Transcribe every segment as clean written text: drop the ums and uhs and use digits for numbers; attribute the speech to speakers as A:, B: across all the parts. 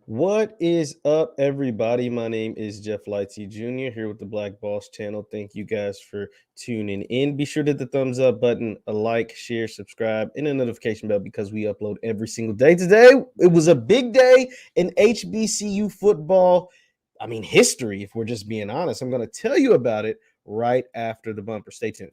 A: What is up, everybody? My name is Jeff Lightsy Jr. here with the Black Boss channel. Thank you guys for tuning in. Be sure to hit the thumbs up button, a like, share, subscribe, and a notification bell because we upload every single day. Today, it was a big day in HBCU football. History, if we're just being honest. I'm going to tell you about it right after the bumper. Stay tuned.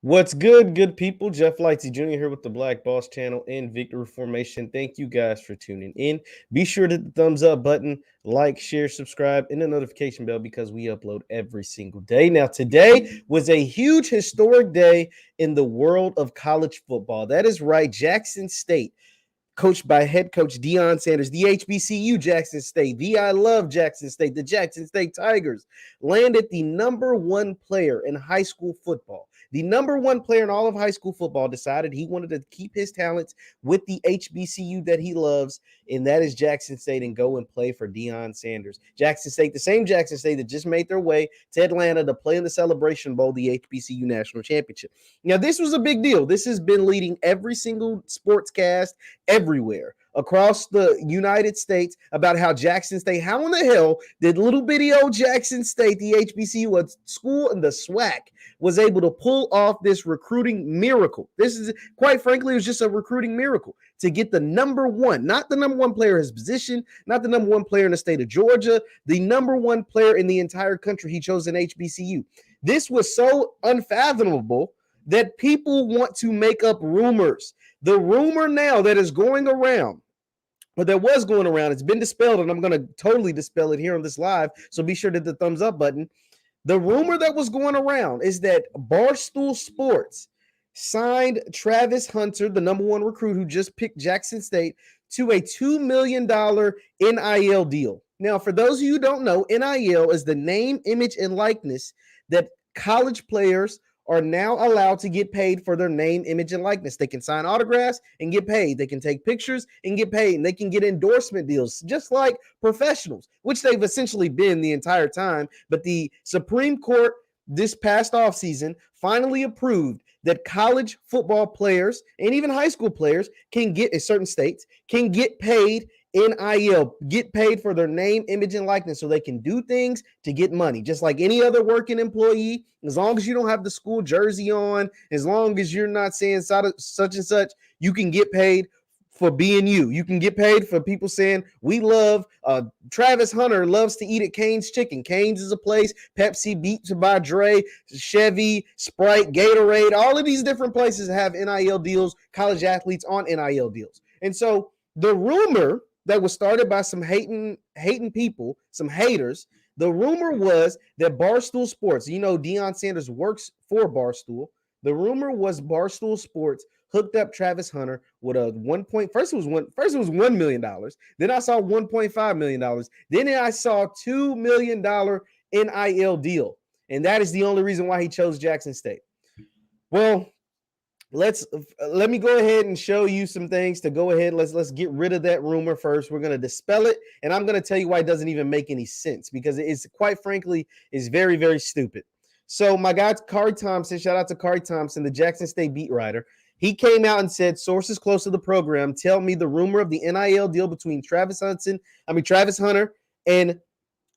A: What's good people? Jeff Lightsy Jr. here with the Black Boss channel and Victory Formation. Thank you guys for tuning in. Be sure to hit the thumbs up button, like, share, subscribe, and the notification bell because we upload every single day. Now, today was a huge historic day in the world of college football. That is right, Jackson State, coached by head coach Deion Sanders, the HBCU Jackson State, the I Love Jackson State, the Jackson State Tigers, landed the number one player in high school football. The number one player in all of high school football decided he wanted to keep his talents with the HBCU that he loves, and that is Jackson State, and go and play for Deion Sanders. Jackson State, the same Jackson State that just made their way to Atlanta to play in the Celebration Bowl, the HBCU National Championship. Now, this was a big deal. This has been leading every single sportscast everywhere across the United States about how Jackson State, how in the hell did little bitty old Jackson State, the HBCU, a school in the SWAC, was able to pull off this recruiting miracle. This is, quite frankly, it was just a recruiting miracle to get the number one, not the number one player in his position, not the number one player in the state of Georgia, the number one player in the entire country. He chose an HBCU. This was so unfathomable that people want to make up rumors. The rumor now that is going around, or that was going around, it's been dispelled, and I'm going to totally dispel it here on this live, so be sure to hit the thumbs up button. The rumor that was going around is that Barstool Sports signed Travis Hunter, the number one recruit who just picked Jackson State, to a $2 million NIL deal. Now, for those of you who don't know, NIL is the name, image, and likeness that college players are now allowed to get paid for their name, image, and likeness. They can sign autographs and get paid. They can take pictures and get paid. And they can get endorsement deals, just like professionals, which they've essentially been the entire time. But the Supreme Court this past offseason finally approved that college football players and even high school players can get, in certain states, can get paid NIL, get paid for their name, image, and likeness so they can do things to get money, just like any other working employee. As long as you don't have the school jersey on, as long as you're not saying such and such, you can get paid for being you. You can get paid for people saying, we love, Travis Hunter loves to eat at Cane's Chicken. Cane's is a place, Pepsi, Beats by Dre, Chevy, Sprite, Gatorade, all of these different places have NIL deals, college athletes on NIL deals. And so the rumor that was started by some hating people, some haters. The rumor was that Barstool Sports, Deion Sanders works for Barstool. The rumor was Barstool Sports hooked up Travis Hunter with a first it was $1 million. Then I saw $1.5 million. Then I saw $2 million NIL deal. And that is the only reason why he chose Jackson State. Well, let me go ahead and show you some things to go ahead. Let's get rid of that rumor first. We're going to dispel it, and I'm going to tell you why it doesn't even make any sense, because it's, quite frankly, is very, very stupid. So my guy Card Thompson, shout out to Card Thompson, the Jackson State beat writer, he came out and said, sources close to the program tell me the rumor of the NIL deal between Travis Hunter and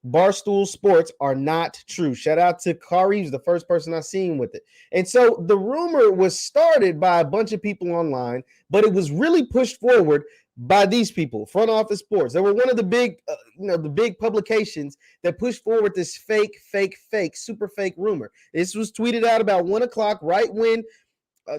A: Barstool Sports are not true. Shout out to Kari, the first person I seen with it. And so the rumor was started by a bunch of people online, but it was really pushed forward by these people, Front Office Sports. They were one of the big, the big publications that pushed forward this fake, super fake rumor. This was tweeted out about 1 o'clock, right when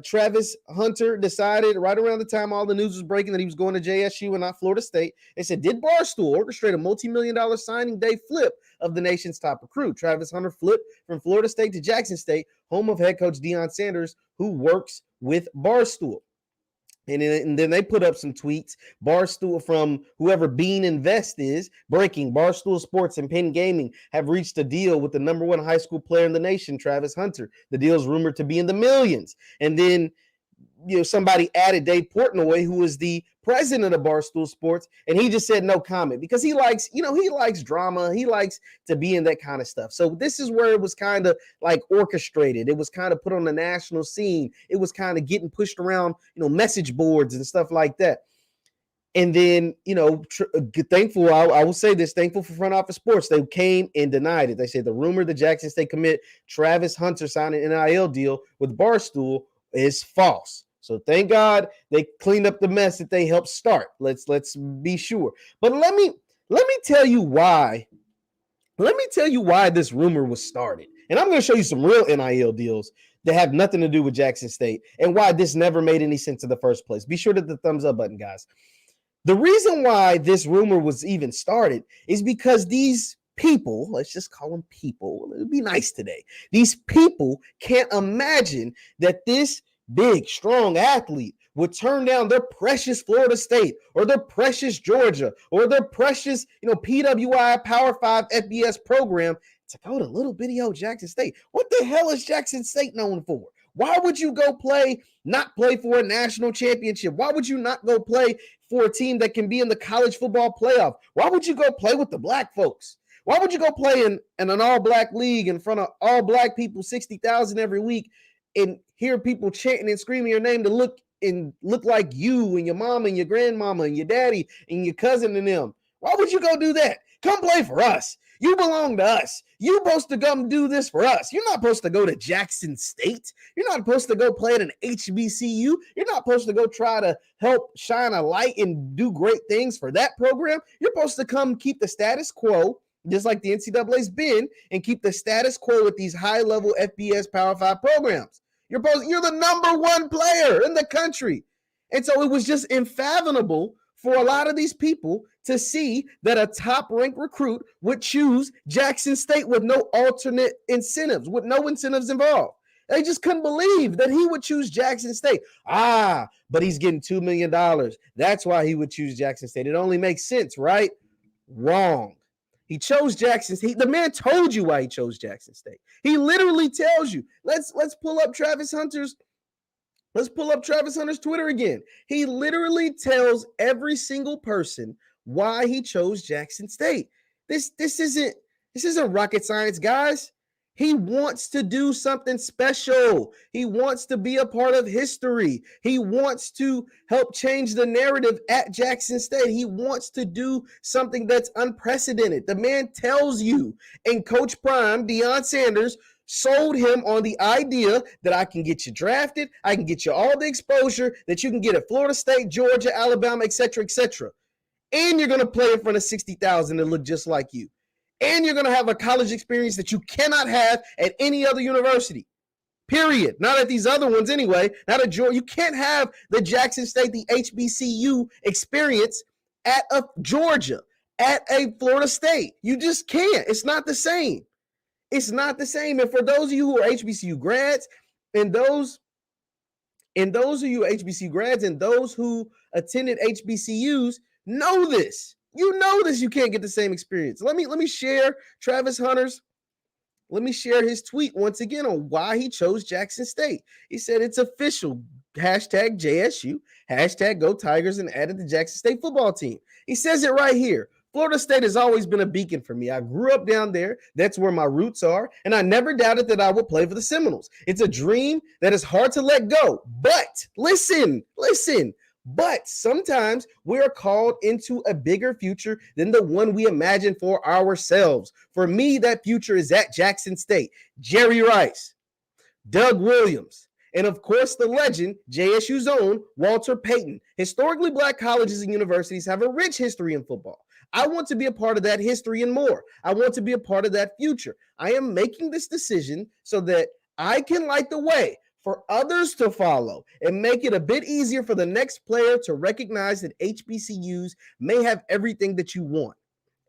A: Travis Hunter decided, right around the time all the news was breaking, that he was going to JSU and not Florida State. They said, did Barstool orchestrate a multi-million-dollar signing day flip of the nation's top recruit? Travis Hunter flipped from Florida State to Jackson State, home of head coach Deion Sanders, who works with Barstool. And then they put up some tweets. Barstool, from whoever Bean Invest is, breaking: Barstool Sports and Penn Gaming have reached a deal with the number one high school player in the nation, Travis Hunter. The deal is rumored to be in the millions. And then somebody added Dave Portnoy, who is the president of Barstool Sports, and he just said no comment because he likes drama. He likes to be in that kind of stuff. So this is where it was kind of like orchestrated. It was kind of put on the national scene. It was kind of getting pushed around, message boards and stuff like that. And then, thankful, I will say this, thankful for Front Office Sports. They came and denied it. They said the rumor the Jackson State commit Travis Hunter signed an NIL deal with Barstool is false. So thank God they cleaned up the mess that they helped start. Let's be sure. But let me tell you why. Let me tell you why this rumor was started. And I'm going to show you some real NIL deals that have nothing to do with Jackson State and why this never made any sense in the first place. Be sure to hit the thumbs up button, guys. The reason why this rumor was even started is because these people, let's just call them people, it'll be nice today. These people can't imagine that this big, strong athlete would turn down their precious Florida State or their precious Georgia or their precious, PWI Power 5 FBS program to go to little bitty old Jackson State. What the hell is Jackson State known for? Why would you go not play for a national championship? Why would you not go play for a team that can be in the college football playoff? Why would you go play with the black folks? Why would you go play in an all-black league in front of all black people, 60,000 every week, and hear people chanting and screaming your name to look like you and your mama and your grandmama and your daddy and your cousin and them? Why would you go do that? Come play for us. You belong to us. You're supposed to come do this for us. You're not supposed to go to Jackson State. You're not supposed to go play at an HBCU. You're not supposed to go try to help shine a light and do great things for that program. You're supposed to come keep the status quo, just like the NCAA's been, and keep the status quo with these high-level FBS Power 5 programs. You're the number one player in the country. And so it was just unfathomable for a lot of these people to see that a top-ranked recruit would choose Jackson State with no alternate incentives, with no incentives involved. They just couldn't believe that he would choose Jackson State. But he's getting $2 million. That's why he would choose Jackson State. It only makes sense, right? Wrong. He chose Jackson State. The man told you why he chose Jackson State. He literally tells you. Let's pull up Travis Hunter's Twitter again. He literally tells every single person why he chose Jackson State. This isn't rocket science, guys. He wants to do something special. He wants to be a part of history. He wants to help change the narrative at Jackson State. He wants to do something that's unprecedented. The man tells you, and Coach Prime, Deion Sanders, sold him on the idea that I can get you drafted, I can get you all the exposure that you can get at Florida State, Georgia, Alabama, etc., etc. And you're going to play in front of 60,000 that look just like you. And you're going to have a college experience that you cannot have at any other university. Period. Not at these other ones anyway. Not at Georgia. You can't have the Jackson State, the HBCU experience at a Georgia, at a Florida State. You just can't. It's not the same. It's not the same. And for those of you who are HBCU grads, and those of you HBCU grads and those who attended HBCUs know this. You know this. You can't get the same experience. Let me share Travis Hunter's. Let me share his tweet once again on why he chose Jackson State. He said it's official. Hashtag JSU. Hashtag Go Tigers, and added the Jackson State football team. He says it right here. Florida State has always been a beacon for me. I grew up down there. That's where my roots are. And I never doubted that I would play for the Seminoles. It's a dream that is hard to let go. But listen. But sometimes we're called into a bigger future than the one we imagine for ourselves. For me, that future is at Jackson State. Jerry Rice, Doug Williams, and of course the legend, JSU's own Walter Payton. Historically black colleges and universities have a rich history in football. I want to be a part of that history and more. I want to be a part of that future. I am making this decision so that I can light the way for others to follow and make it a bit easier for the next player to recognize that HBCUs may have everything that you want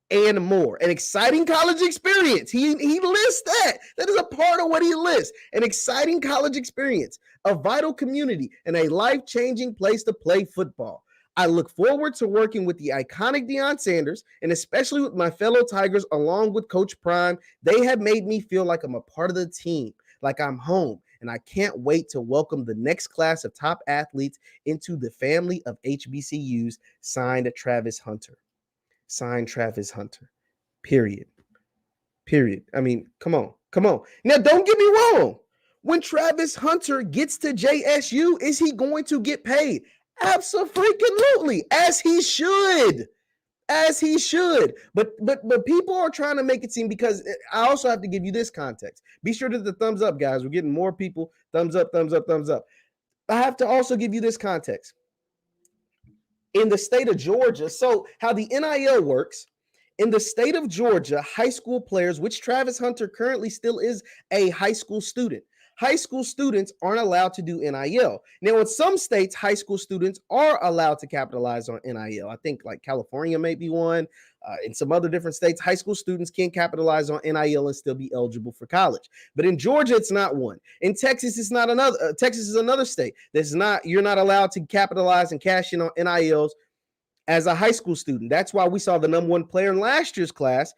A: and more. An exciting college experience. He lists that. That is a part of what he lists. An exciting college experience, a vital community, and a life-changing place to play football. I look forward to working with the iconic Deion Sanders and especially with my fellow Tigers along with Coach Prime. They have made me feel like I'm a part of the team, like I'm home. and I can't wait to welcome the next class of top athletes into the family of HBCUs. Signed Travis Hunter. Signed Travis Hunter. Period. I mean, come on. Now, don't get me wrong. When Travis Hunter gets to JSU, is he going to get paid? Absolutely, as he should. But people are trying to make it seem, because I also have to give you this context. Be sure to the thumbs up, guys. We're getting more people. Thumbs up. I have to also give you this context. In the state of Georgia, so how the NIL works, in the state of Georgia, high school players, which Travis Hunter currently still is a high school student, high school students aren't allowed to do NIL. Now, in some states, high school students are allowed to capitalize on NIL. I think like California may be one. In some other different states, high school students can capitalize on NIL and still be eligible for college. But in Georgia, it's not one. In Texas, it's not another. Texas is another state that's not. You're not allowed to capitalize and cash in on NILs as a high school student. That's why we saw the number one player in last year's class,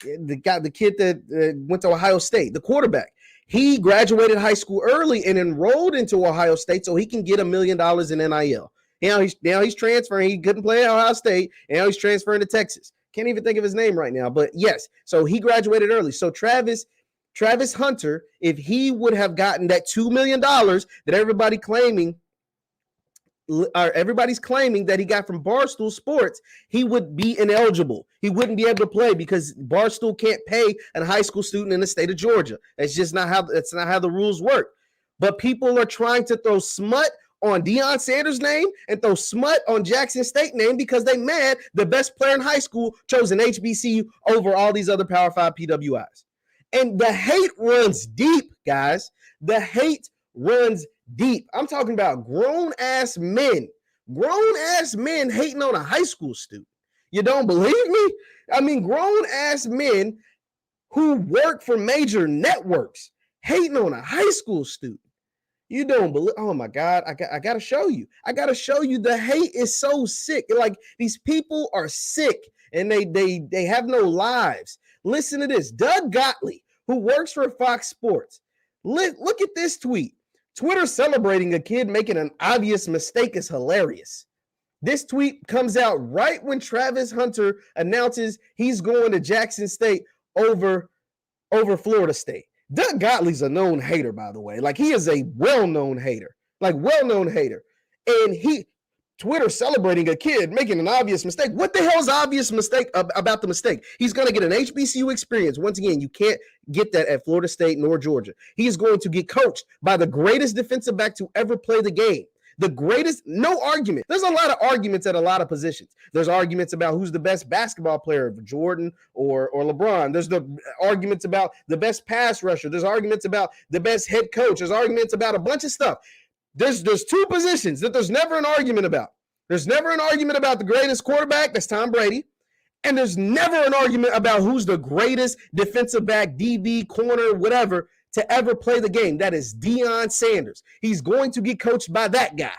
A: the kid that went to Ohio State, the quarterback. He graduated high school early and enrolled into Ohio State so he can get $1 million in NIL. Now he's transferring. He couldn't play at Ohio State. And now he's transferring to Texas. Can't even think of his name right now. But yes, so he graduated early. So Travis Hunter, if he would have gotten that $2 million that everybody's claiming that he got from Barstool Sports, he would be ineligible. He wouldn't be able to play because Barstool can't pay a high school student in the state of Georgia. That's not how the rules work. But people are trying to throw smut on Deion Sanders' name and throw smut on Jackson State name because they mad the best player in high school chose an HBCU over all these other Power 5 PWIs. And the hate runs deep, guys. The hate runs deep. I'm talking about grown-ass men hating on a high school student. You don't believe me? I mean, grown-ass men who work for major networks hating on a high school student. You don't believe? Oh my God! I got to show you. The hate is so sick. Like, these people are sick and they have no lives. Listen to this. Doug Gottlieb, who works for Fox Sports. Look at this tweet. Twitter celebrating a kid making an obvious mistake is hilarious. This tweet comes out right when Travis Hunter announces he's going to Jackson State over Florida State. Doug Gottlieb's a known hater, by the way. Like, he is a well-known hater. And Twitter celebrating a kid making an obvious mistake. What the hell is obvious mistake about the mistake? He's going to get an HBCU experience. Once again, you can't get that at Florida State nor Georgia. He is going to get coached by the greatest defensive back to ever play the game. The greatest, no argument. There's a lot of arguments at a lot of positions. There's arguments about who's the best basketball player, Jordan or LeBron. There's the arguments about the best pass rusher. There's arguments about the best head coach. There's arguments about a bunch of stuff. There's two positions that there's never an argument about. There's never an argument about the greatest quarterback, that's Tom Brady. And there's never an argument about who's the greatest defensive back, DB, corner, whatever, to ever play the game. That is Deion Sanders. He's going to get coached by that guy.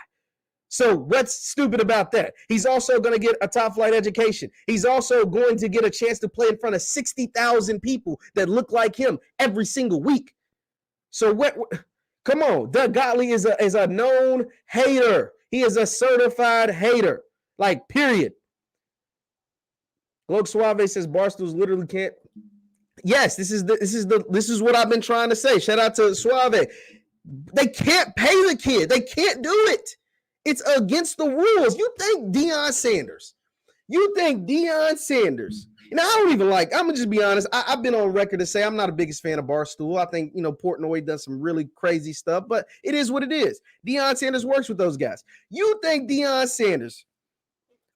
A: So what's stupid about that? He's also going to get a top flight education. He's also going to get a chance to play in front of 60,000 people that look like him every single week. So come on, Doug Gottlieb is a known hater. He is a certified hater. Like, period. Glock Suave says Barstool's literally can't. Yes, this is what I've been trying to say. Shout out to Suave. They can't pay the kid. They can't do it. It's against the rules. You think Deion Sanders? And I don't even I'm going to just be honest. I've been on record to say I'm not the biggest fan of Barstool. I think, Portnoy does some really crazy stuff, but it is what it is. Deion Sanders works with those guys. You think Deion Sanders,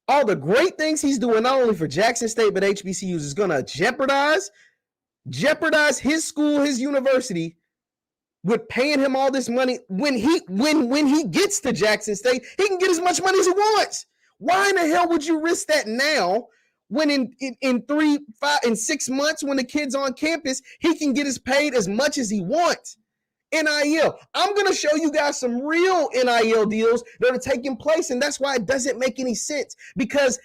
A: all the great things he's doing, not only for Jackson State, but HBCUs, is going to jeopardize his school, his university, with paying him all this money when he gets to Jackson State, he can get as much money as he wants. Why in the hell would you risk that now when in 3, 5, and 6 months when the kid's on campus, he can get paid as much as he wants? NIL. I'm going to show you guys some real NIL deals that are taking place, and that's why it doesn't make any sense. Because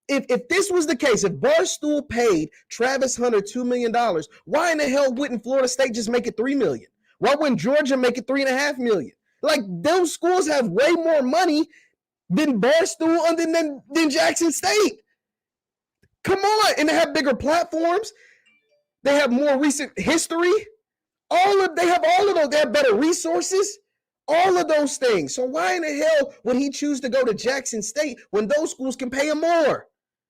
A: if this was the case, if Barstool paid Travis Hunter $2 million, why in the hell wouldn't Florida State just make it $3 million? Why wouldn't Georgia make it $3.5 million? Like, those schools have way more money than Barstool and than Jackson State. Come on. And they have bigger platforms. They have more recent history. They have all of those. They have better resources. All of those things. So why in the hell would he choose to go to Jackson State when those schools can pay him more?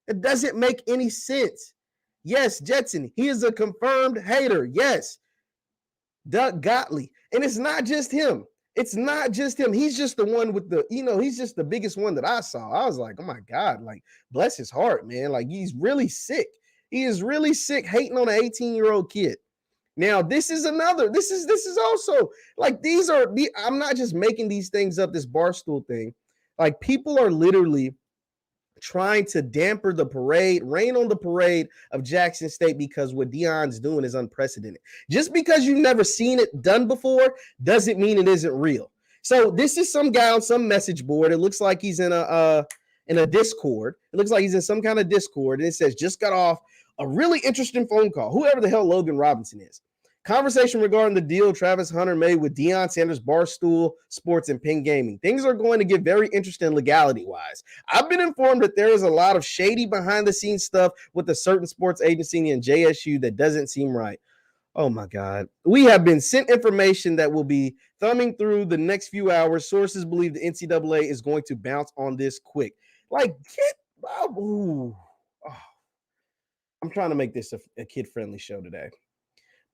A: It doesn't make any sense. Yes, Jetson, he is a confirmed hater. Yes. Doug Gottlieb. And it's not just him. It's not just him. He's just the one with the, he's just the biggest one that I saw. I was like, oh my God, like, bless his heart, man. Like, he's really sick. He is really sick hating on an 18-year-old kid. Now, this is also, like, I'm not just making these things up, this Barstool thing. Like, people are literally trying to damper the parade, rain on the parade of Jackson State because what Deion's doing is unprecedented. Just because you've never seen it done before doesn't mean it isn't real. So this is some guy on some message board. It looks like he's in a Discord. It looks like he's in some kind of Discord, and it says, just got off a really interesting phone call. Whoever the hell Logan Robinson is. Conversation regarding the deal Travis Hunter made with Deion Sanders, Barstool Sports, and Penn Gaming. Things are going to get very interesting legality-wise. I've been informed that there is a lot of shady behind-the-scenes stuff with a certain sports agency in JSU that doesn't seem right. Oh, my God. We have been sent information that will be thumbing through the next few hours. Sources believe the NCAA is going to bounce on this quick. Like, I'm trying to make this a kid-friendly show today.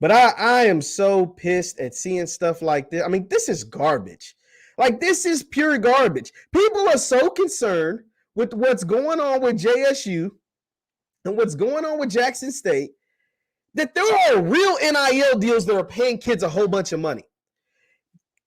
A: But I am so pissed at seeing stuff like this. I mean, this is garbage. Like, this is pure garbage. People are so concerned with what's going on with JSU and what's going on with Jackson State that there are real NIL deals that are paying kids a whole bunch of money.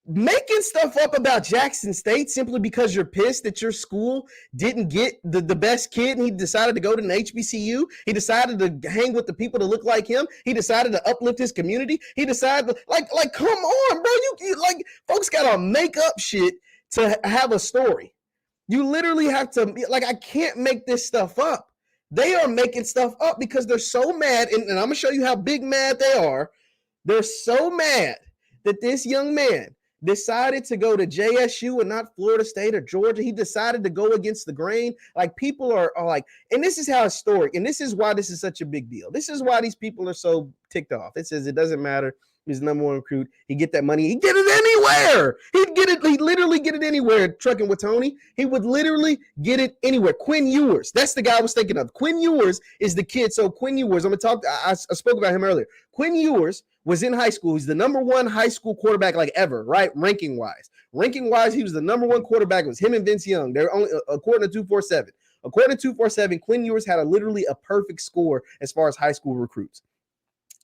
A: Making stuff up about Jackson State simply because you're pissed that your school didn't get the best kid and he decided to go to an HBCU. He decided to hang with the people that look like him. He decided to uplift his community. He decided to, like, come on, bro. You like, folks got to make up shit to have a story. You literally have to, like, I can't make this stuff up. They are making stuff up because they're so mad. And I'm going to show you how big mad they are. They're so mad that this young man decided to go to JSU and not Florida State or Georgia. He decided to go against the grain. Like, people are like, and this is how historic, and this is why this is such a big deal. This is why these people are so ticked off. It says it doesn't matter. He's the number one recruit. He get that money. He'd get it anywhere. He'd literally get it anywhere. Trucking with Tony. He would literally get it anywhere. Quinn Ewers. That's the guy I was thinking of. Quinn Ewers is the kid. So Quinn Ewers, I'm going to talk. I spoke about him earlier. Quinn Ewers was in high school. He's the number one high school quarterback like ever, right? Ranking wise, he was the number one quarterback. It was him and Vince Young. They're only according to 247. According to 247, Quinn Ewers had literally a perfect score as far as high school recruits.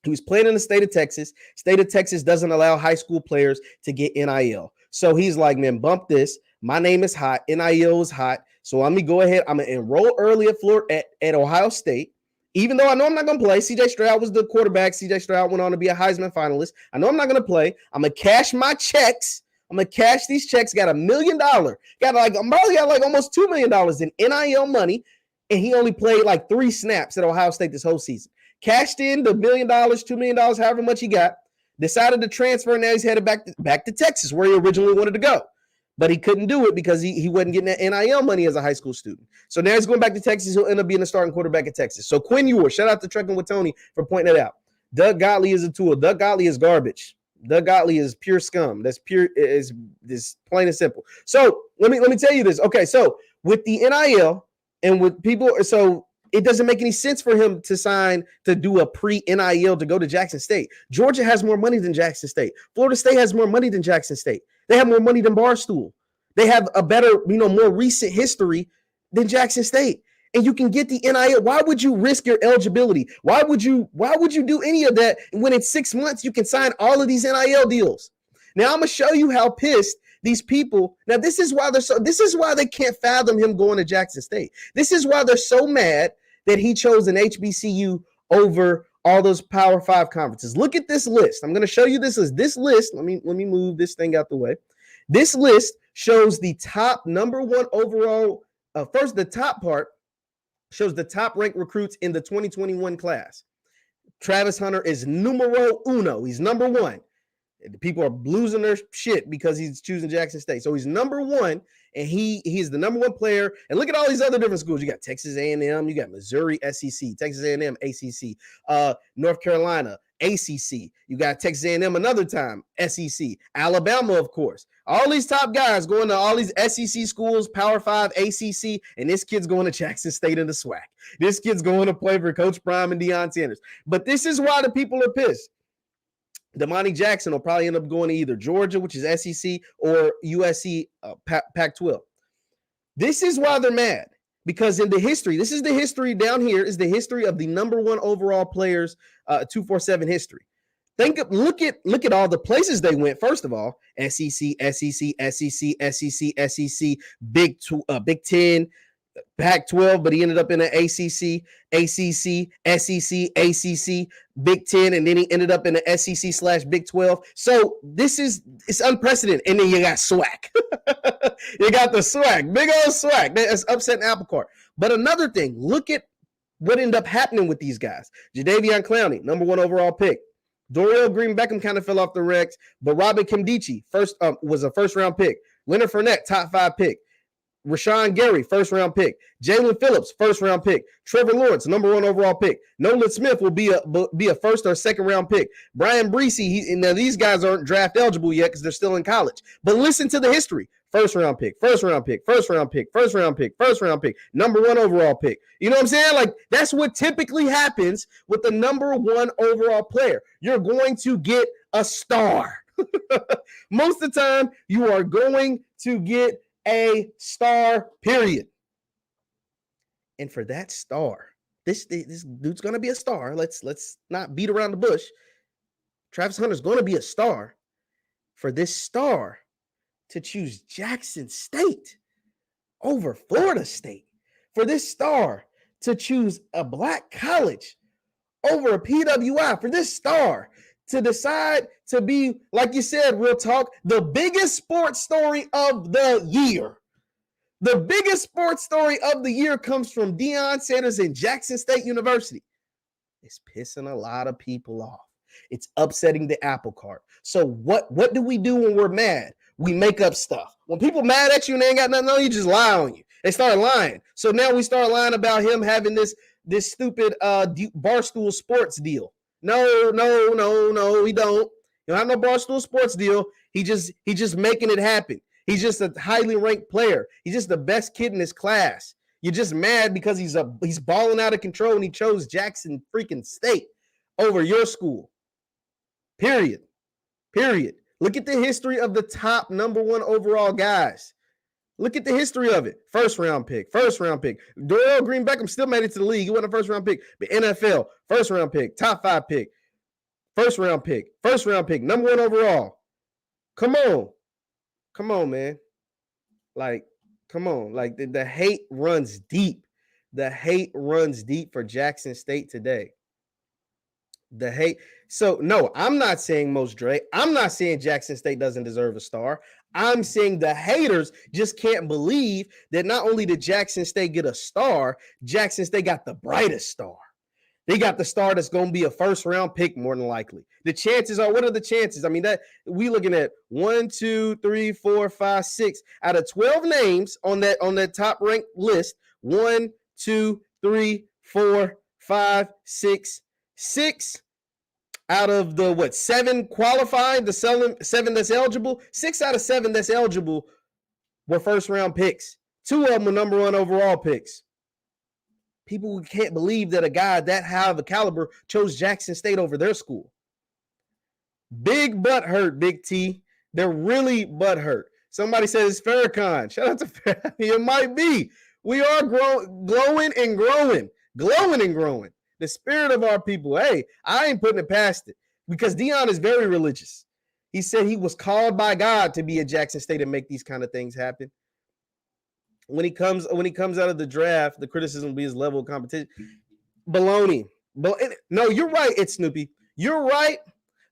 A: He was playing in the state of Texas. State of Texas doesn't allow high school players to get NIL. So he's like, man, bump this. My name is hot. NIL is hot. So let me go ahead. I'm going to enroll early at Florida at Ohio State. Even though I know I'm not going to play. CJ Stroud was the quarterback. CJ Stroud went on to be a Heisman finalist. I know I'm not going to play. I'm going to cash my checks. I'm going to cash these checks. Got $1 million. I'm probably got like almost $2 million in NIL money. And he only played like 3 snaps at Ohio State this whole season. Cashed in the $1 million, $2 million, however much he got. Decided to transfer. Now he's headed back to Texas where he originally wanted to go. But he couldn't do it because he wasn't getting that NIL money as a high school student. So now he's going back to Texas. He'll end up being the starting quarterback at Texas. So Quinn Ewers, shout out to Trucking with Tony for pointing that out. Doug Gottlieb is a tool. Doug Gottlieb is garbage. Doug Gottlieb is pure scum. That's pure, is plain and simple. So let me tell you this. Okay, so with the NIL and with people, so it doesn't make any sense for him to sign to do a pre-NIL to go to Jackson State. Georgia has more money than Jackson State. Florida State has more money than Jackson State. They have more money than Barstool. They have a better, more recent history than Jackson State. And you can get the NIL. Why would you risk your eligibility? Why would you do any of that when in 6 months you can sign all of these NIL deals? Now I'm gonna show you how pissed these people. Now this is why they can't fathom him going to Jackson State. This is why they're so mad that he chose an HBCU over all those Power 5 conferences. Look at this list. I'm going to show you this list. Let me move this thing out the way. This list shows the top number one overall. First, the top part shows the top ranked recruits in the 2021 class. Travis Hunter is numero uno. He's number one. People are losing their shit because he's choosing Jackson State. So he's number one, and he's the number one player. And look at all these other different schools. You got Texas A&M, you got Missouri SEC, Texas A&M ACC, North Carolina ACC. You got Texas A&M another time SEC, Alabama, of course. All these top guys going to all these SEC schools, Power 5, ACC, and this kid's going to Jackson State in the SWAC. This kid's going to play for Coach Prime and Deion Sanders. But this is why the people are pissed. Damani Jackson will probably end up going to either Georgia, which is SEC, or USC, Pac-12. This is why they're mad, because in the history, this is the history down here, is the history of the number one overall players, 247 history. Look at all the places they went. First of all, SEC, Big 10, Pac-12, but he ended up in an ACC, SEC, Big 10, and then he ended up in an SEC/Big 12. So it's unprecedented. And then you got SWAC. You got the SWAC, big old SWAC. That's upsetting apple cart. But another thing, look at what ended up happening with these guys. Jadeveon Clowney, number one overall pick. Dorial Green-Beckham kind of fell off the ranks, but Robin Kimdichie was a first-round pick. Leonard Fournette, top 5 pick. Rashawn Gary, first-round pick. Jalen Phillips, first-round pick. Trevor Lawrence, number one overall pick. Nolan Smith will be a first or second-round pick. Brian Breesy, now these guys aren't draft eligible yet because they're still in college. But listen to the history. First-round pick, first-round pick, first-round pick, first-round pick, first-round pick, number one overall pick. You know what I'm saying? Like, that's what typically happens with the number one overall player. You're going to get a star. Most of the time, you are going to get a star, period. And for that star, this dude's going to be a star. Let's not beat around the bush. Travis Hunter's going to be a star. For this star to choose Jackson State over Florida State, for this star to choose a black college over a PWI, for this star to decide to be, like you said, real talk, the biggest sports story of the year. The biggest sports story of the year comes from Deion Sanders and Jackson State University. It's pissing a lot of people off. It's upsetting the apple cart. So what do we do when we're mad? We make up stuff. When people mad at you and they ain't got nothing on you, just lie on you. They start lying. So now we start lying about him having this stupid Barstool sports deal. No, we don't. You don't have no Barstool sports deal. He just making it happen. He's just a highly ranked player. He's just the best kid in his class. You're just mad because he's balling out of control and he chose Jackson freaking State over your school. Period. Look at the history of the top number one overall guys. Look at the history of it. First round pick. Dorial Green-Beckham still made it to the league. He wasn't a first round pick. But NFL, first round pick, top 5 pick, first round pick, number one overall. Come on, man. Like, come on. Like, the hate runs deep. The hate runs deep for Jackson State today. The hate. So, no, I'm not saying Most Dre. I'm not saying Jackson State doesn't deserve a star. I'm saying the haters just can't believe that not only did Jackson State get a star, Jackson State got the brightest star. They got the star that's going to be a first-round pick more than likely. The chances are, what are the chances? I mean, that we looking at 1, 2, 3, 4, 5, 6 out of 12 names on that top-ranked list. 1, 2, 3, 4, 5, 6 out of the 7 qualified, the 7 that's eligible. 6 out of 7 that's eligible were first-round picks. 2 of them were number one overall picks. People can't believe that a guy that high of a caliber chose Jackson State over their school. Big butt hurt, Big T. They're really butt hurt. Somebody says it's Farrakhan. Shout out to Farrakhan. It might be. We are glowing and growing. The spirit of our people. Hey, I ain't putting it past it because Deion is very religious. He said he was called by God to be at Jackson State and make these kind of things happen. When he comes out of the draft, the criticism will be his level of competition. Baloney. No, you're right, it's Snoopy. You're right,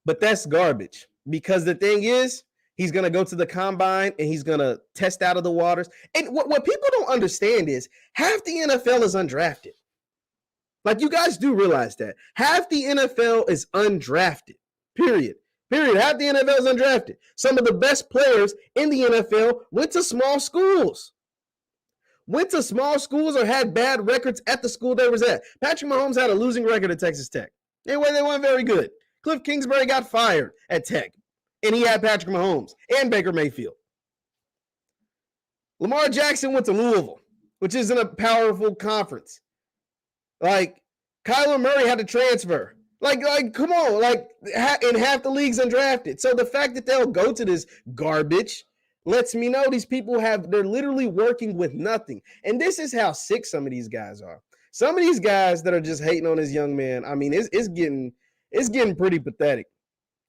A: but that's garbage. Because the thing is, he's going to go to the combine and he's going to test out of the waters. And what people don't understand is half the NFL is undrafted. Like, you guys do realize that. Half the NFL is undrafted, period. Period. Half the NFL is undrafted. Some of the best players in the NFL went to small schools. Went to small schools or had bad records at the school they was at. Patrick Mahomes had a losing record at Texas Tech. They weren't very good. Cliff Kingsbury got fired at Tech, and he had Patrick Mahomes and Baker Mayfield. Lamar Jackson went to Louisville, which isn't a powerful conference. Like, Kyler Murray had to transfer. Like, come on. Like, in half the league's undrafted. So the fact that they'll go to this garbage lets me know these people they're literally working with nothing. And this is how sick some of these guys are. Some of these guys that are just hating on this young man, I mean, it's getting pretty pathetic.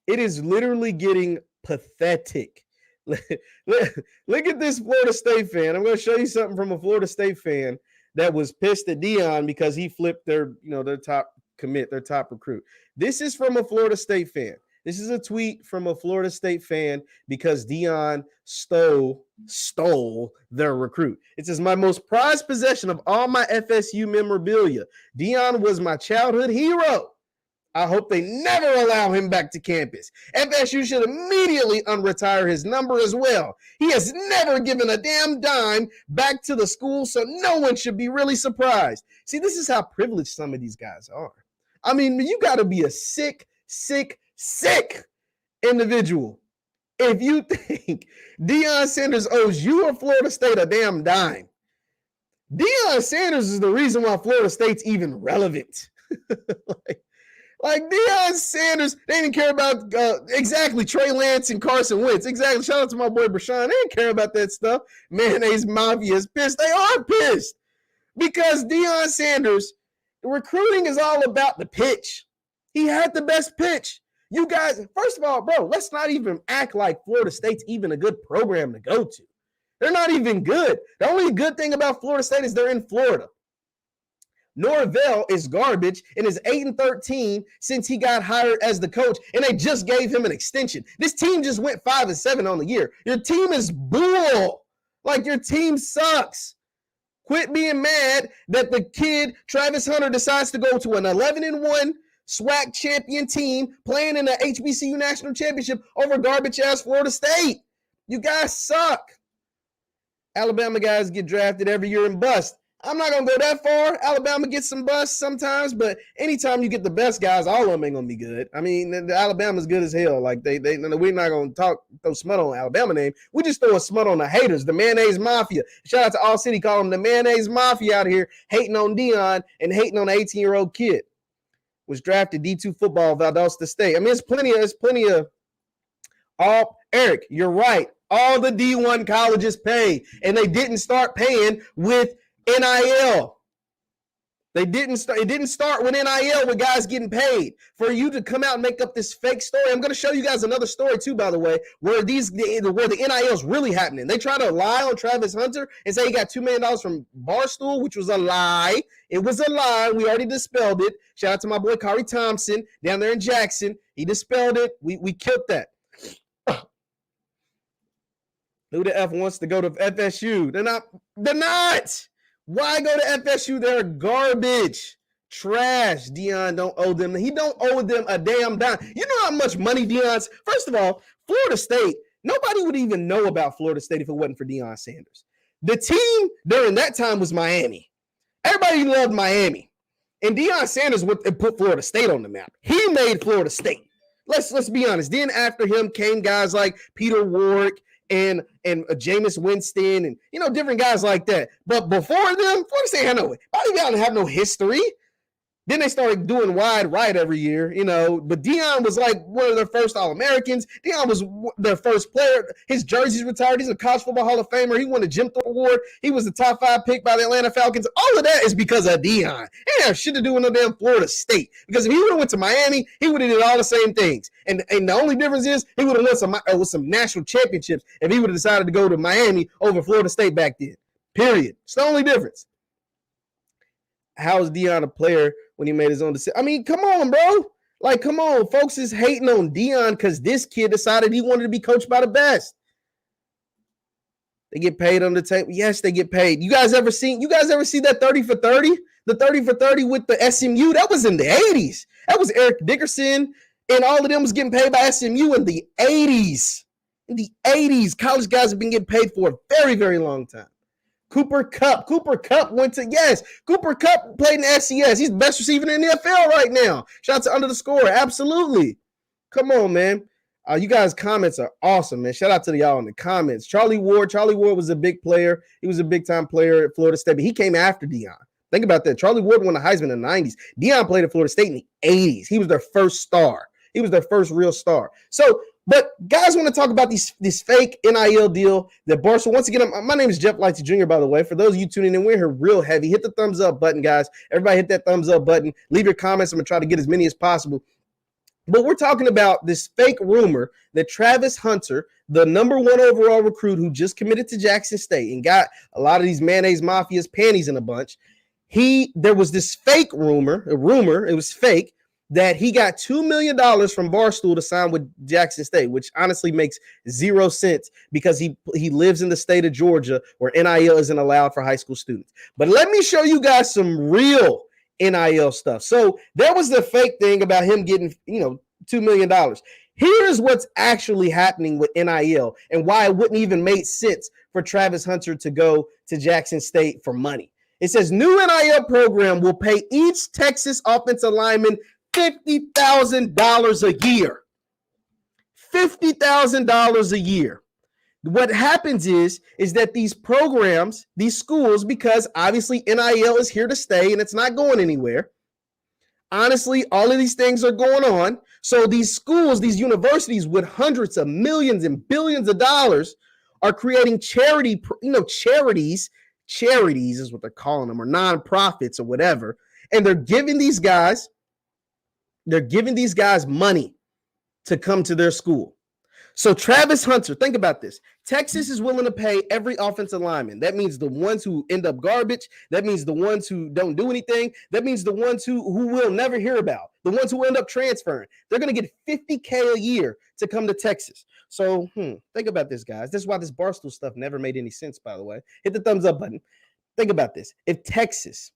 A: It is literally getting pathetic. Look at this Florida State fan. I'm going to show you something from a Florida State fan that was pissed at Deion because he flipped their top commit, their top recruit. This is from a Florida State fan. This is a tweet from a Florida State fan because Deion stole their recruit. It says, my most prized possession of all my FSU memorabilia. Deion was my childhood hero. I hope they never allow him back to campus. FSU should immediately unretire his number as well. He has never given a damn dime back to the school, so no one should be really surprised. See, this is how privileged some of these guys are. I mean, you got to be a sick individual if you think Deion Sanders owes you or Florida State a damn dime. Deion Sanders is the reason why Florida State's even relevant. Like Deion Sanders, they didn't care about exactly Trey Lance and Carson Wentz. Exactly. Shout out to my boy Brashawn. They didn't care about that stuff. Mayonnaise Mafia is pissed. They are pissed because Deion Sanders, recruiting is all about the pitch. He had the best pitch. You guys, first of all, bro, let's not even act like Florida State's even a good program to go to. They're not even good. The only good thing about Florida State is they're in Florida. Norvell is garbage and is 8-13 since he got hired as the coach, and they just gave him an extension. This team just went 5-7 on the year. Your team is bull. Like, your team sucks. Quit being mad that the kid, Travis Hunter, decides to go to an 11-1 SWAC champion team playing in the HBCU National Championship over garbage-ass Florida State. You guys suck. Alabama guys get drafted every year and bust. I'm not going to go that far. Alabama gets some busts sometimes, but anytime you get the best guys, all of them ain't going to be good. I mean, Alabama's good as hell. Like, we're not going to throw smut on Alabama name. We just throw a smut on the haters, the Mayonnaise Mafia. Shout out to All City, call them the Mayonnaise Mafia out here, hating on Deion and hating on an 18-year-old kid. Was drafted D2 football, Valdosta State. I mean, there's plenty of all. Eric, you're right. All the D1 colleges pay, and they didn't start paying with NIL. It didn't start with NIL with guys getting paid. For you to come out and make up this fake story, I'm going to show you guys another story too, by the way, where the NIL is really happening. They try to lie on Travis Hunter and say he got $2 million from Barstool, which was a lie. It was a lie. We already dispelled it. Shout out to my boy Kari Thompson down there in Jackson. He dispelled it. We killed that. Who the F wants to go to FSU? They're not. Why go to FSU? They're garbage. Trash. Deion don't owe them. He don't owe them a damn dime. You know how much money Deion's? First of all, Florida State, nobody would even know about Florida State if it wasn't for Deion Sanders. The team during that time was Miami. Everybody loved Miami. And Deion Sanders put Florida State on the map. He made Florida State. Let's be honest. Then after him came guys like Peter Warwick and Jameis Winston and, different guys like that. But before them, Florida State had no history. Then they started doing wide right every year, But Deion was like one of their first All-Americans. Deion was their first player. His jersey's retired. He's a college football Hall of Famer. He won the Jim Thorpe Award. He was the top 5 pick by the Atlanta Falcons. All of that is because of Deion. He didn't have shit to do with no damn Florida State. Because if he would have went to Miami, he would have did all the same things. And the only difference is he would have won some national championships if he would have decided to go to Miami over Florida State back then. Period. It's the only difference. How is Deion a player when he made his own decision? I mean, come on, bro. Like, come on. Folks is hating on Deion because this kid decided he wanted to be coached by the best. They get paid on the table. Yes, they get paid. You guys ever see that 30 for 30? The 30 for 30 with the SMU? That was in the 80s. That was Eric Dickerson And all of them was getting paid by SMU in the 80s. In the 80s, college guys have been getting paid for a very, very long time. Cooper Kupp went to, yes, Cooper Kupp played in SES. He's the best receiver in the NFL right now. Shout out to Under the Score. Absolutely. Come on, man. You guys' comments are awesome, man. Shout out to y'all in the comments. Charlie Ward was a big player. He was a big-time player at Florida State, but he came after Deion. Think about that. Charlie Ward won the Heisman in the 90s. Deion played at Florida State in the 80s. He was their first star. He was their first real star. So, but guys want to talk about this fake NIL deal that Barstool. Once again, my name is Jeff Lightsy Jr., by the way. For those of you tuning in, we're here real heavy. Hit the thumbs up button, guys. Everybody hit that thumbs up button. Leave your comments. I'm going to try to get as many as possible. But we're talking about this fake rumor that Travis Hunter, the #1 overall recruit who just committed to Jackson State and got a lot of these mayonnaise mafia's panties in a bunch, there was this fake rumor, it was fake, that he got $2 million from Barstool to sign with Jackson State, which honestly makes 0 sense because he lives in the state of Georgia where NIL isn't allowed for high school students. But let me show you guys some real NIL stuff. So there was the fake thing about him getting, $2 million. Here's what's actually happening with NIL and why it wouldn't even make sense for Travis Hunter to go to Jackson State for money. It says new NIL program will pay each Texas offensive lineman $50,000 a year. $50,000 a year. What happens is that these programs, these schools, because obviously NIL is here to stay and it's not going anywhere. Honestly, all of these things are going on. So these schools, these universities with hundreds of millions and billions of dollars are creating charities is what they're calling them, or nonprofits or whatever. And they're giving these guys money to come to their school. So Travis Hunter, think about this. Texas is willing to pay every offensive lineman. That means the ones who end up garbage. That means the ones who don't do anything. That means the ones who we'll never hear about. The ones who end up transferring. They're going to get $50K a year to come to Texas. So think about this, guys. This is why this Barstool stuff never made any sense, by the way. Hit the thumbs up button. Think about this. If Texas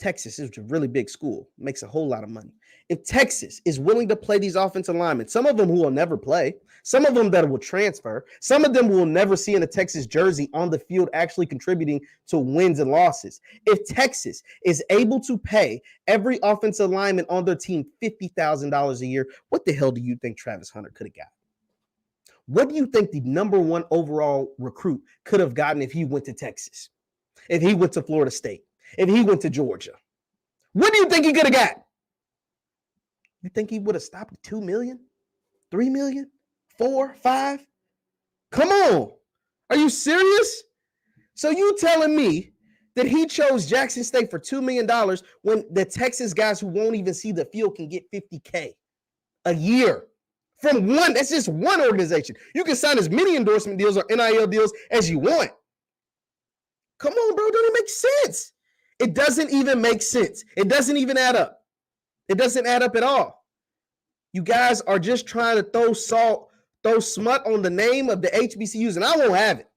A: is a really big school, makes a whole lot of money. If Texas is willing to play these offensive linemen, some of them who will never play, some of them that will transfer, some of them will never see in a Texas jersey on the field actually contributing to wins and losses. If Texas is able to pay every offensive lineman on their team $50,000 a year, what the hell do you think Travis Hunter could have got? What do you think the #1 overall recruit could have gotten if he went to Texas? If he went to Florida State? If he went to Georgia? What do you think he could have got? You think he would have stopped at 2 million? 3 million? 4, 5? Come on. Are you serious? So you telling me that he chose Jackson State for $2 million when the Texas guys who won't even see the field can get $50K a year from one? That's just one organization. You can sign as many endorsement deals or NIL deals as you want. Come on, bro. Don't it make sense? It doesn't even make sense. It doesn't even add up. It doesn't add up at all. You guys are just trying to throw smut on the name of the HBCUs, and I won't have it.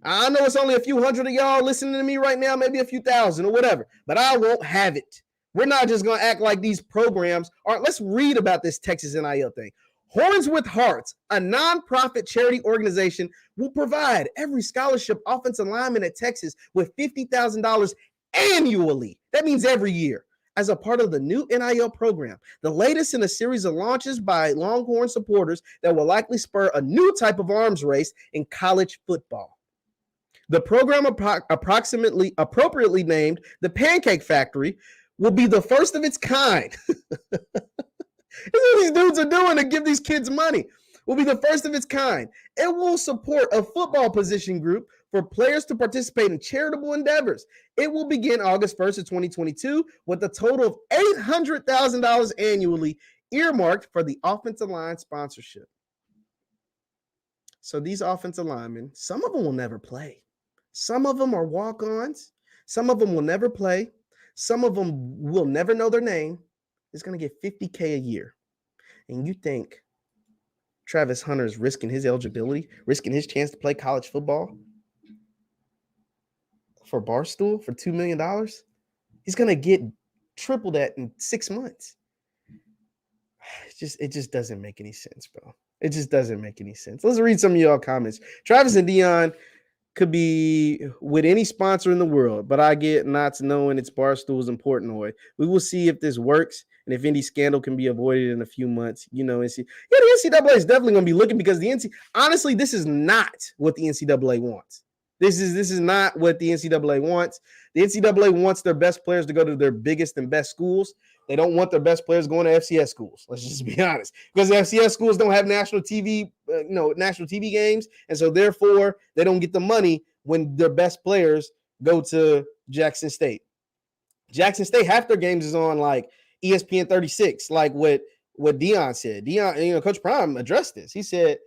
A: I know it's only a few hundred of y'all listening to me right now, maybe a few thousand or whatever, but I won't have it. We're not just going to act like these programs are. Let's read about this Texas NIL thing. Horns with Hearts, a nonprofit charity organization, will provide every scholarship offensive lineman at Texas with $50,000 annually. That means every year, as a part of the new NIL program, the latest in a series of launches by Longhorn supporters that will likely spur a new type of arms race in college football. The program, appropriately named the Pancake Factory, will be the first of its kind. That's what these dudes are doing to give these kids money. Will be the first of its kind. It will support a football position group for players to participate in charitable endeavors. It will begin August 1st of 2022 with a total of $800,000 annually earmarked for the offensive line sponsorship. So these offensive linemen, some of them will never play. Some of them are walk-ons. Some of them will never play. Some of them will never know their name. It's going to get $50K a year. And you think Travis Hunter is risking his eligibility, risking his chance to play college football for Barstool for $2 million? He's going to get triple that in 6 months. it just doesn't make any sense, bro. It just doesn't make any sense. Let's read some of y'all comments. Travis and Deion could be with any sponsor in the world, but I get not knowing it's Barstool is important. We will see if this works and if any scandal can be avoided in a few months. The NCAA is definitely going to be looking because honestly, this is not what the NCAA wants. This is not what the NCAA wants. The NCAA wants their best players to go to their biggest and best schools. They don't want their best players going to FCS schools. Let's just be honest, because the FCS schools don't have national TV games, and so therefore they don't get the money when their best players go to Jackson State. Jackson State, half their games is on like ESPN 36, like what Deion said. Deion, Coach Prime addressed this. He said,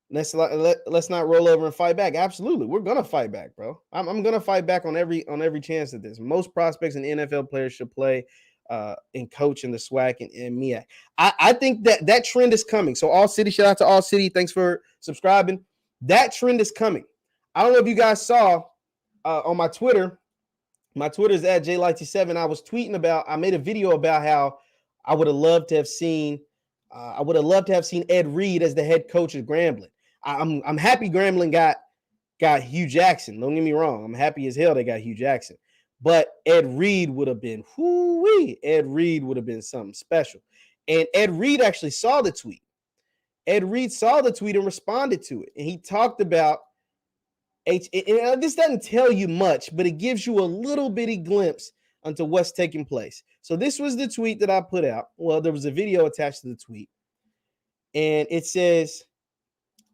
A: let's not roll over and fight back. Absolutely, we're gonna fight back, bro. I'm gonna fight back on every chance of this. Most prospects and NFL players should play and coach in the SWAC and MEAC. I think that trend is coming. So All City, shout out to All City. Thanks for subscribing. That trend is coming. I don't know if you guys saw on my Twitter. My Twitter is at JLightsy7. I made a video about how I would have loved to have seen Ed Reed as the head coach of Grambling. I'm happy Grambling got Hugh Jackson. Don't get me wrong. I'm happy as hell they got Hugh Jackson. But Ed Reed would have been Ed Reed would have been something special. And Ed Reed actually saw the tweet. Ed Reed saw the tweet and responded to it. And he talked about this doesn't tell you much, but it gives you a little bitty glimpse onto what's taking place. So this was the tweet that I put out. Well, there was a video attached to the tweet. And it says,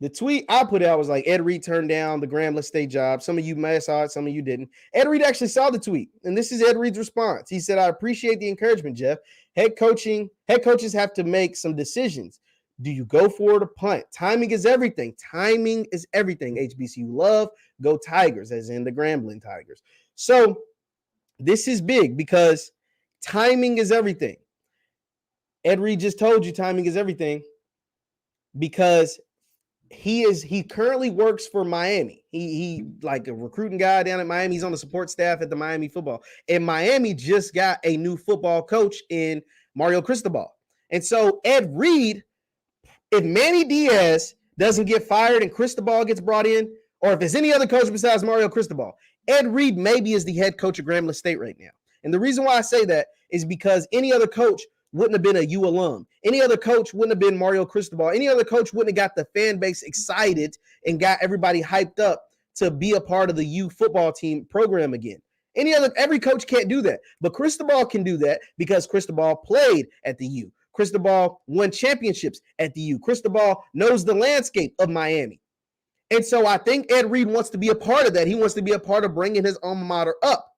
A: the tweet I put out was like, Ed Reed turned down the Grambling State job. Some of you may have saw it, some of you didn't. Ed Reed actually saw the tweet. And this is Ed Reed's response. He said, I appreciate the encouragement, Jeff. Head coaches have to make some decisions. Do you go for it or punt? Timing is everything. Timing is everything. HBCU love, go Tigers, as in the Grambling Tigers. So this is big because timing is everything. Ed Reed just told you timing is everything because he currently works for Miami. He like a recruiting guy down at Miami. He's on the support staff at the Miami football. And Miami just got a new football coach in Mario Cristobal. And so Ed Reed, if Manny Diaz doesn't get fired and Cristobal gets brought in, or if there's any other coach besides Mario Cristobal, Ed Reed maybe is the head coach of Grambling State right now. And the reason why I say that is because any other coach wouldn't have been a U alum. Any other coach wouldn't have been Mario Cristobal. Any other coach wouldn't have got the fan base excited and got everybody hyped up to be a part of the U football team program again. Every coach can't do that. But Cristobal can do that because Cristobal played at the U. Cristobal won championships at the U. Cristobal knows the landscape of Miami. And so I think Ed Reed wants to be a part of that. He wants to be a part of bringing his alma mater up.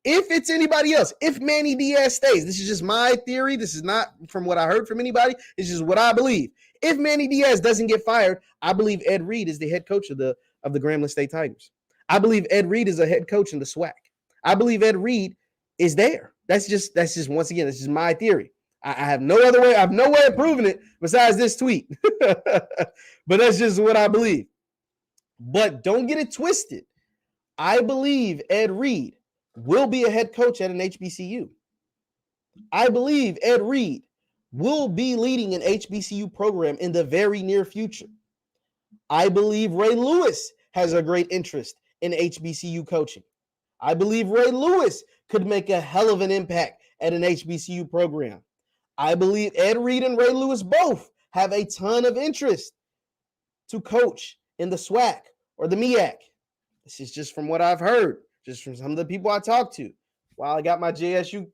A: If it's anybody else, if Manny Diaz stays, this is just my theory. This is not from what I heard from anybody. It's just what I believe. If Manny Diaz doesn't get fired, I believe Ed Reed is the head coach of the Grambling State Tigers. I believe Ed Reed is a head coach in the SWAC. I believe Ed Reed is there. That's just once again, this is my theory. I have no other way. I have no way of proving it besides this tweet. But that's just what I believe. But don't get it twisted. I believe Ed Reed will be a head coach at an HBCU. I believe Ed Reed will be leading an HBCU program in the very near future. I believe Ray Lewis has a great interest in HBCU coaching. I believe Ray Lewis could make a hell of an impact at an HBCU program. I believe Ed Reed and Ray Lewis both have a ton of interest to coach in the SWAC or the MEAC. This is just from what I've heard, just from some of the people I talked to. While I got my JSU,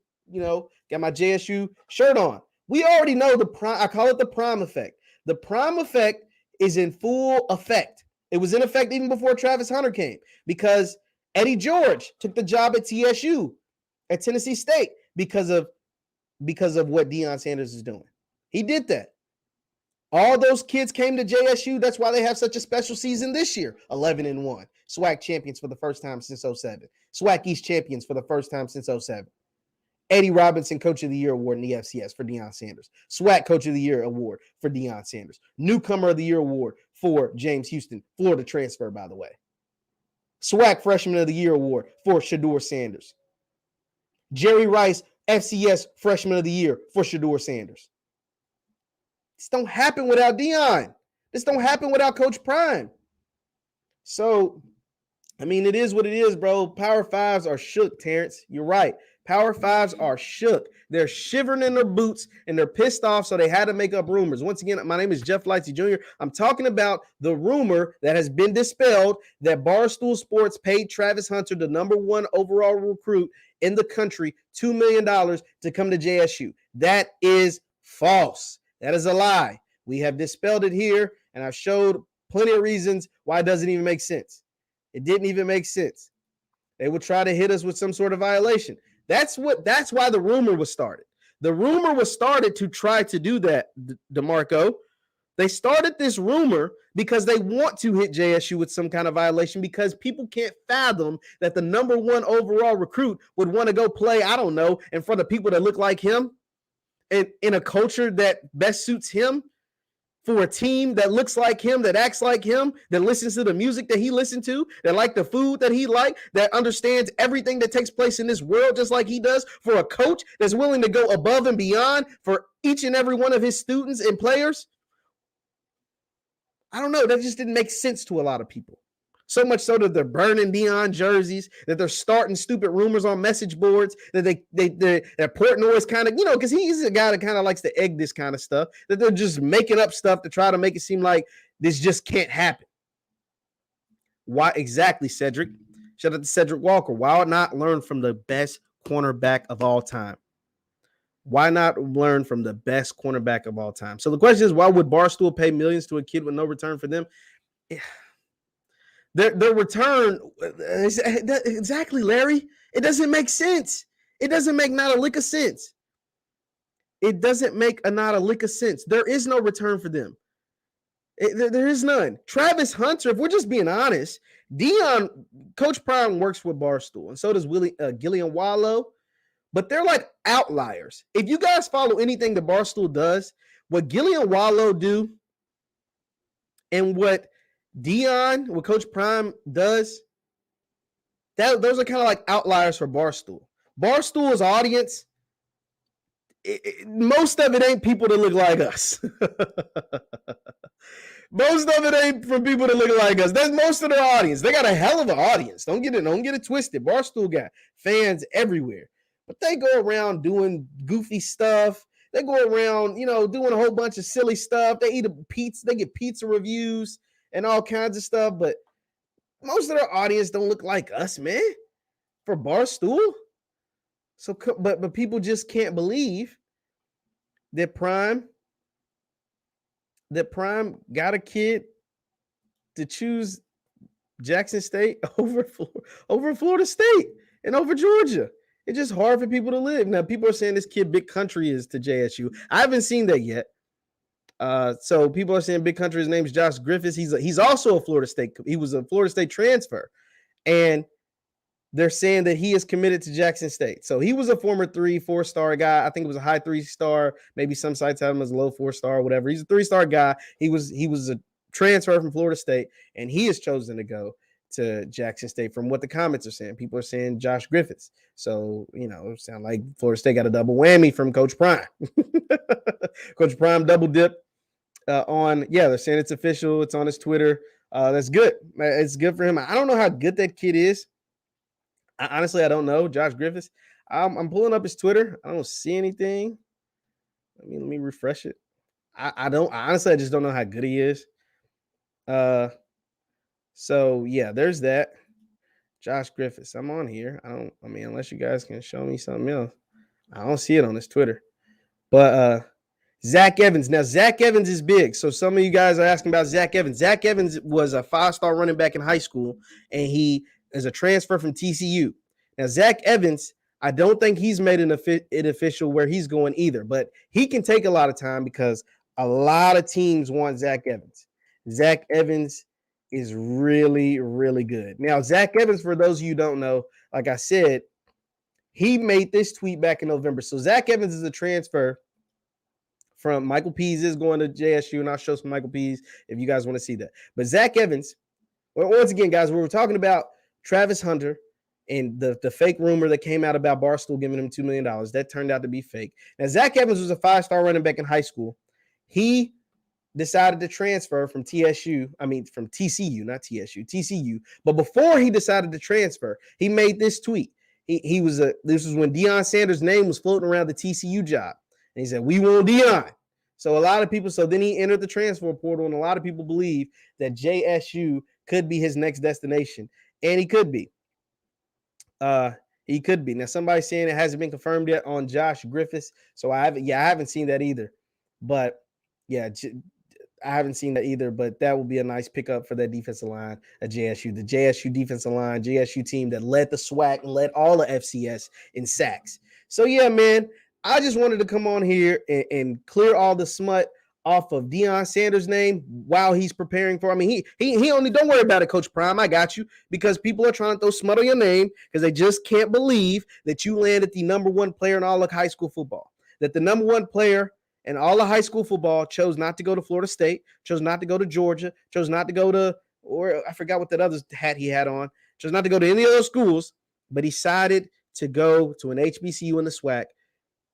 A: shirt on. We already know I call it the prime effect. The prime effect is in full effect. It was in effect even before Travis Hunter came because Eddie George took the job at TSU, at Tennessee State, because of what Deion Sanders is doing. He did that. All those kids came to JSU. That's why they have such a special season this year. 11-1. SWAC champions for the first time since 07. SWAC East champions for the first time since 07. Eddie Robinson Coach of the Year award in the FCS for Deion Sanders. SWAC Coach of the Year award for Deion Sanders. Newcomer of the Year award for James Houston. Florida transfer, by the way. SWAC Freshman of the Year award for Shedeur Sanders. Jerry Rice FCS Freshman of the Year for Shedeur Sanders. This don't happen without Deion. This don't happen without Coach Prime. So, I mean, it is what it is, bro. Power Fives are shook, Terrence. You're right. Power Fives are shook. They're shivering in their boots and they're pissed off, so they had to make up rumors. Once again, my name is Jeff Lightsy Jr. I'm talking about the rumor that has been dispelled that Barstool Sports paid Travis Hunter, the #1 overall recruit in the country, $2 million to come to JSU. That is false. That is a lie. We have dispelled it here, and I've showed plenty of reasons why it doesn't even make sense. It didn't even make sense. They would try to hit us with some sort of violation. That's why the rumor was started. The rumor was started to try to do that, DeMarco. They started this rumor because they want to hit JSU with some kind of violation because people can't fathom that the #1 overall recruit would want to go play, I don't know, in front of people that look like him and in a culture that best suits him, for a team that looks like him, that acts like him, that listens to the music that he listened to, that like the food that he liked, that understands everything that takes place in this world just like he does, for a coach that's willing to go above and beyond for each and every one of his students and players. I don't know. That just didn't make sense to a lot of people. So much so that they're burning Deion jerseys, that they're starting stupid rumors on message boards, that that Portnoy's kind of, because he's a guy that kind of likes to egg this kind of stuff, that they're just making up stuff to try to make it seem like this just can't happen. Why exactly, Cedric? Shout out to Cedric Walker. Why not learn from the best cornerback of all time? Why not learn from the best cornerback of all time? So the question is, why would Barstool pay millions to a kid with no return for them? Their return, exactly, Larry. It doesn't make sense. It doesn't make not a lick of sense. It doesn't make not a lick of sense. There is no return for them. There is none. Travis Hunter, if we're just being honest, Deion, Coach Prime works with Barstool, and so does Gillian Wallow, but they're like outliers. If you guys follow anything that Barstool does, what Gillian Wallow do and what Deion, what Coach Prime does, those are kind of like outliers for Barstool. Barstool's audience, most of it ain't people that look like us. Most of it ain't from people that look like us. That's most of their audience. They got a hell of an audience. Don't get it twisted. Barstool got fans everywhere. But they go around doing goofy stuff. They go around, doing a whole bunch of silly stuff. They eat a pizza. They get pizza reviews and all kinds of stuff, but most of their audience don't look like us, man, for Barstool. So, but people just can't believe that Prime got a kid to choose Jackson State over Florida State and over Georgia. It's just hard for people to live. Now, people are saying this kid Big Country is to JSU. I haven't seen that yet. So people are saying Big Country, his name's Josh Griffiths. He's also a Florida State. He was a Florida State transfer. And they're saying that he is committed to Jackson State. So he was a former 3-4 star guy. I think it was a high 3-star. Maybe some sites have him as a low 4-star, whatever. He's a 3-star guy. He was a transfer from Florida State, and he has chosen to go to Jackson State from what the comments are saying. People are saying Josh Griffiths. So, it sounds like Florida State got a double whammy from Coach Prime. Coach Prime double dip they're saying it's official. It's on his Twitter. That's good. It's good for him. I don't know how good that kid is. Honestly, I don't know. Josh Griffiths. I'm pulling up his Twitter. I don't see anything. Let me refresh it. I just don't know how good he is. So yeah, there's that. Josh Griffiths. I'm on here. Unless you guys can show me something else. I don't see it on his Twitter. But Zack Evans. Now, Zack Evans is big. So some of you guys are asking about Zack Evans. Zack Evans was a 5-star running back in high school, and he is a transfer from TCU. Now, Zack Evans, I don't think he's made it official where he's going either, but he can take a lot of time because a lot of teams want Zack Evans. Zack Evans is really, really good. Now, Zack Evans, for those of you who don't know, like I said, he made this tweet back in November. So Zack Evans is a transfer from Michael Pease is going to JSU, and I'll show some Michael Pease if you guys want to see that. But Zack Evans, once again, guys, we were talking about Travis Hunter And the fake rumor that came out about Barstool giving him $2 million, that turned out to be fake. Now, Zack Evans was a 5-star running back in high school. He decided to transfer from TCU, not TSU, TCU. But before he decided to transfer, he made this tweet. This was when Deion Sanders' name was floating around the TCU job. And he said, "We want Deion." So then he entered the transfer portal, and a lot of people believe that JSU could be his next destination. And he could be. He could be. Now, somebody's saying it hasn't been confirmed yet on Josh Griffiths. So I haven't seen that either. But yeah, I haven't seen that either, but that will be a nice pickup for that defensive line at JSU. The JSU defensive line, JSU team that led the SWAC and led all the FCS in sacks. So yeah, man, I just wanted to come on here and clear all the smut off of Deion Sanders' name while he's preparing for. I mean, he only, don't worry about it, Coach Prime. I got you, because people are trying to throw smut on your name because they just can't believe that you landed the number one player in all of high school football. That the number one player and all of high school football chose not to go to Florida State, chose not to go to Georgia, chose not to go to, or I forgot what that other hat he had on, chose not to go to any of those schools, but he decided to go to an HBCU in the SWAC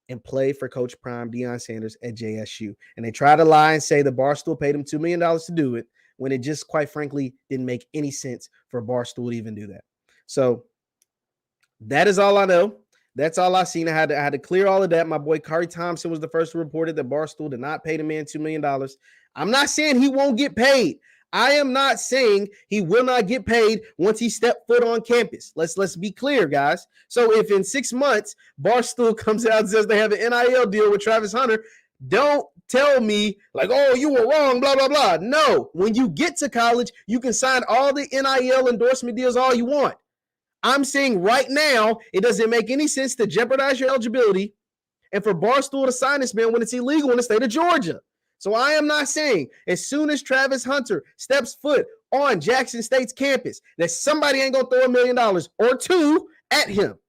A: and play for Coach Prime, Deion Sanders at JSU. And they try to lie and say the Barstool paid him $2 million to do it, when it just, quite frankly, didn't make any sense for Barstool to even do that. So that is all I know. That's all I seen. I had to clear all of that. My boy Curry Thompson was the first to report it that Barstool did not pay the man $2 million. I'm not saying he won't get paid. I am not saying he will not get paid once he stepped foot on campus. Let's be clear, guys. So if in 6 months Barstool comes out and says they have an NIL deal with Travis Hunter, don't tell me like, "Oh, you were wrong, blah, blah, blah." No, when you get to college, you can sign all the NIL endorsement deals all you want. I'm saying right now, it doesn't make any sense to jeopardize your eligibility and for Barstool to sign this man when it's illegal in the state of Georgia. So I am not saying as soon as Travis Hunter steps foot on Jackson State's campus that somebody ain't going to throw $1 million or two at him,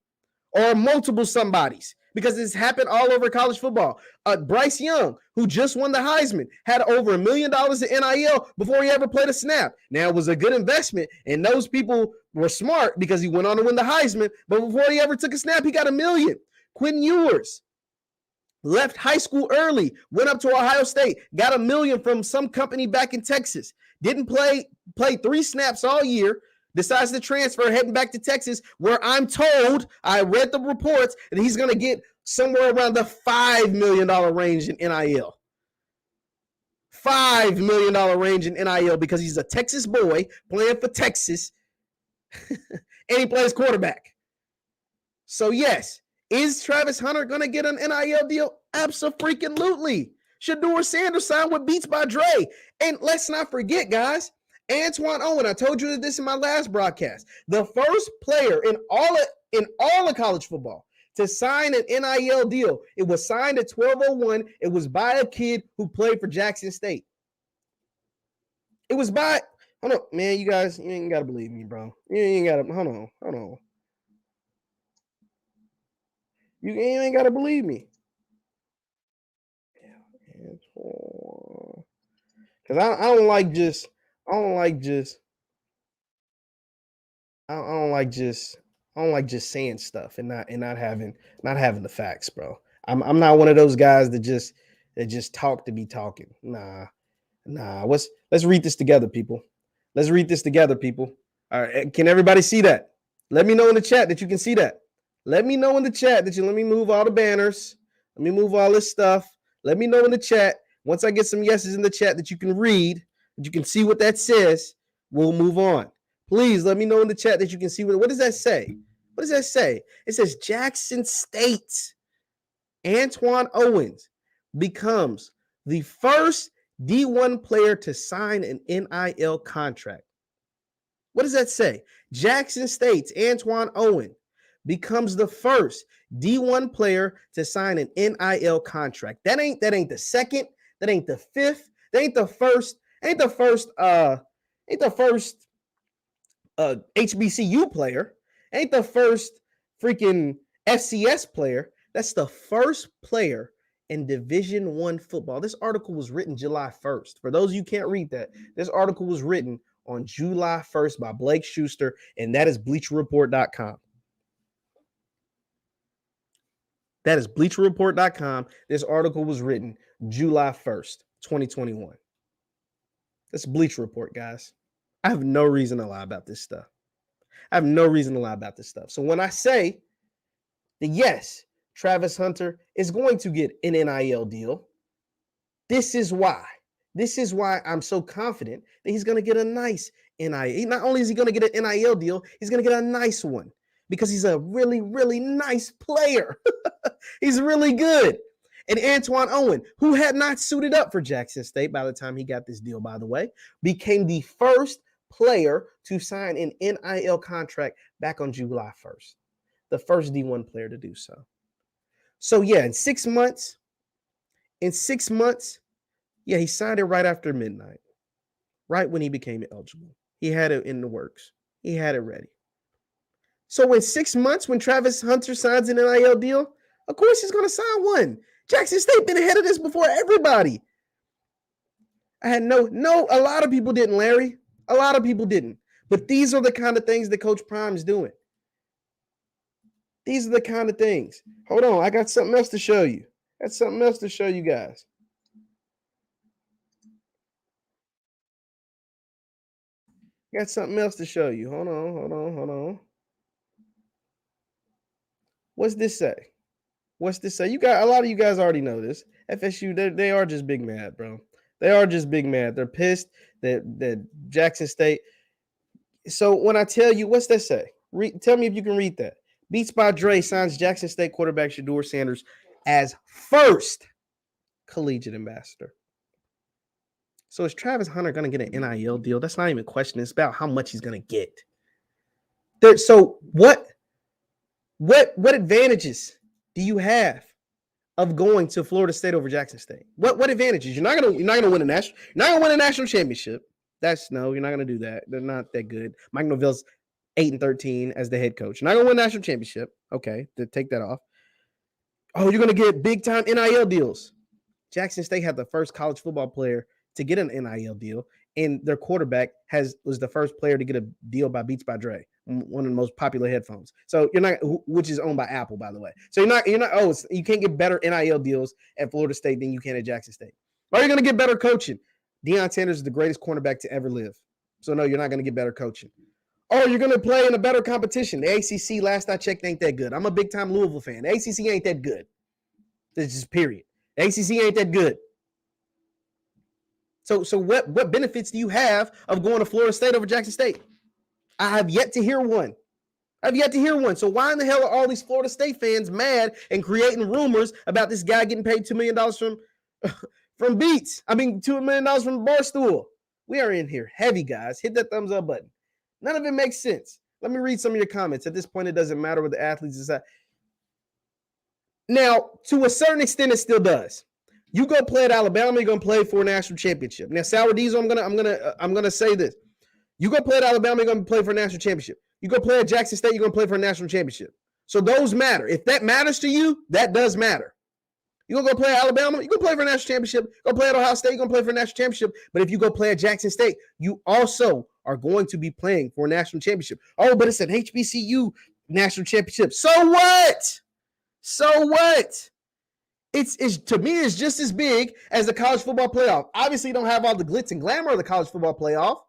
A: or multiple somebodies, because it's happened all over college football. Bryce Young, who just won the Heisman, had over $1 million in NIL before he ever played a snap. Now, it was a good investment, and those people were smart because he went on to win the Heisman, but before he ever took a snap, he got $1 million. Quinn Ewers left high school early, went up to Ohio State, got $1 million from some company back in Texas, didn't play 3 snaps all year, decides to transfer, heading back to Texas, where I'm told, I read the reports, that he's going to get somewhere around the $5 million range in NIL. $5 million range in NIL, because he's a Texas boy playing for Texas, and he plays quarterback. So yes, is Travis Hunter going to get an NIL deal? Abso-freaking-lutely. Shedeur Sanders signed with Beats by Dre. And let's not forget, guys, Antoine Owen, I told you this in my last broadcast, the first player in all of college football to sign an NIL deal. It was signed at 1201. It was by a kid who played for Jackson State. It was by, hold on, man, you guys, you ain't got to believe me, bro. You ain't got to, hold on. You ain't got to believe me. Because I don't like just saying stuff and not having the facts, bro. I'm not one of those guys that just talk to be talking. Nah. Let's read this together, people. Let's read this together, people. All right, can everybody see that? Let me know in the chat that you can see that. Let me know in the chat that let me move all the banners. Let me move all this stuff. Let me know in the chat. Once I get some yeses in the chat that you can read, that you can see what that says, we'll move on. Please let me know in the chat that you can see what does that say? What does that say? It says Jackson State. Antoine Owens becomes the first D1 player to sign an NIL contract. What does that say? Jackson State's Antoine Owen becomes the first D1 player to sign an NIL contract. That ain't the second, that ain't the fifth, that ain't the first HBCU player, ain't the first freaking FCS player. That's the first player in Division I football. This article was written July 1st. For those of you who can't read that, this article was written on July 1st by Blake Schuster, and that is bleacherreport.com. That is BleacherReport.com. This article was written July 1st, 2021. That's Bleacher Report, guys. I have no reason to lie about this stuff. So when I say that, yes, Travis Hunter is going to get an NIL deal, this is why. This is why I'm so confident that he's going to get a nice NIL. Not only is he going to get an NIL deal, he's going to get a nice one because he's a really, really nice player. He's really good. And Antoine Owen, who had not suited up for Jackson State by the time he got this deal, by the way, became the first player to sign an NIL contract back on July 1st. The first D1 player to do so. So, yeah, in 6 months, yeah, he signed it right after midnight, right when he became eligible. He had it in the works. He had it ready. So in 6 months, when Travis Hunter signs an NIL deal, of course he's going to sign one. Jackson State been ahead of this before everybody. A lot of people didn't, Larry. A lot of people didn't. But these are the kind of things that Coach Prime is doing. These are the kind of things. Hold on, I got something else to show you. That's something else to show you guys. Got something else to show you. Hold on. What's this say? You got a lot of you guys already know this. FSU, they are just big mad, bro. They are just big mad. They're pissed that Jackson State. So when I tell you, what's that say? Tell me if you can read that. Beats by Dre signs Jackson State quarterback Shedeur Sanders as first collegiate ambassador. So is Travis Hunter going to get an NIL deal? That's not even a question. It's about how much he's going to get. So what advantages do you have of going to Florida State over Jackson State? What advantages? You're not gonna win a national championship. You're not gonna do that. They're not that good. Mike Norvell's 8-13 as the head coach. You're not gonna win a national championship. Okay, take that off. Oh, you're gonna get big time NIL deals. Jackson State had the first college football player to get an NIL deal, and their quarterback was the first player to get a deal by Beats by Dre, one of the most popular headphones. So which is owned by Apple, by the way. So you can't get better NIL deals at Florida State than you can at Jackson State. Or you're going to get better coaching. Deion Sanders is the greatest cornerback to ever live. So no, you're not going to get better coaching. Or you're going to play in a better competition. The ACC, last I checked, ain't that good. I'm a big time Louisville fan. The ACC ain't that good. This is period. The ACC ain't that good. So what benefits do you have of going to Florida State over Jackson State? I have yet to hear one. So why in the hell are all these Florida State fans mad and creating rumors about this guy getting paid $2 million from Beats? I mean, $2 million from Barstool. We are in here heavy, guys. Hit that thumbs up button. None of it makes sense. Let me read some of your comments. At this point, it doesn't matter what the athletes decide. Now, to a certain extent, it still does. You go play at Alabama, you're gonna play for a national championship. Now, Sour Diesel, I'm gonna say this. You go play at Alabama, you're gonna play for a national championship. You go play at Jackson State, you're gonna play for a national championship. So those matter. If that matters to you, that does matter. You gonna go play at Alabama, you gonna play for a national championship. Go play at Ohio State, you're gonna play for a national championship. But if you go play at Jackson State, you also are going to be playing for a national championship. Oh, but it's an HBCU national championship. So what? It's to me, it's just as big as the college football playoff. Obviously, you don't have all the glitz and glamour of the college football playoff,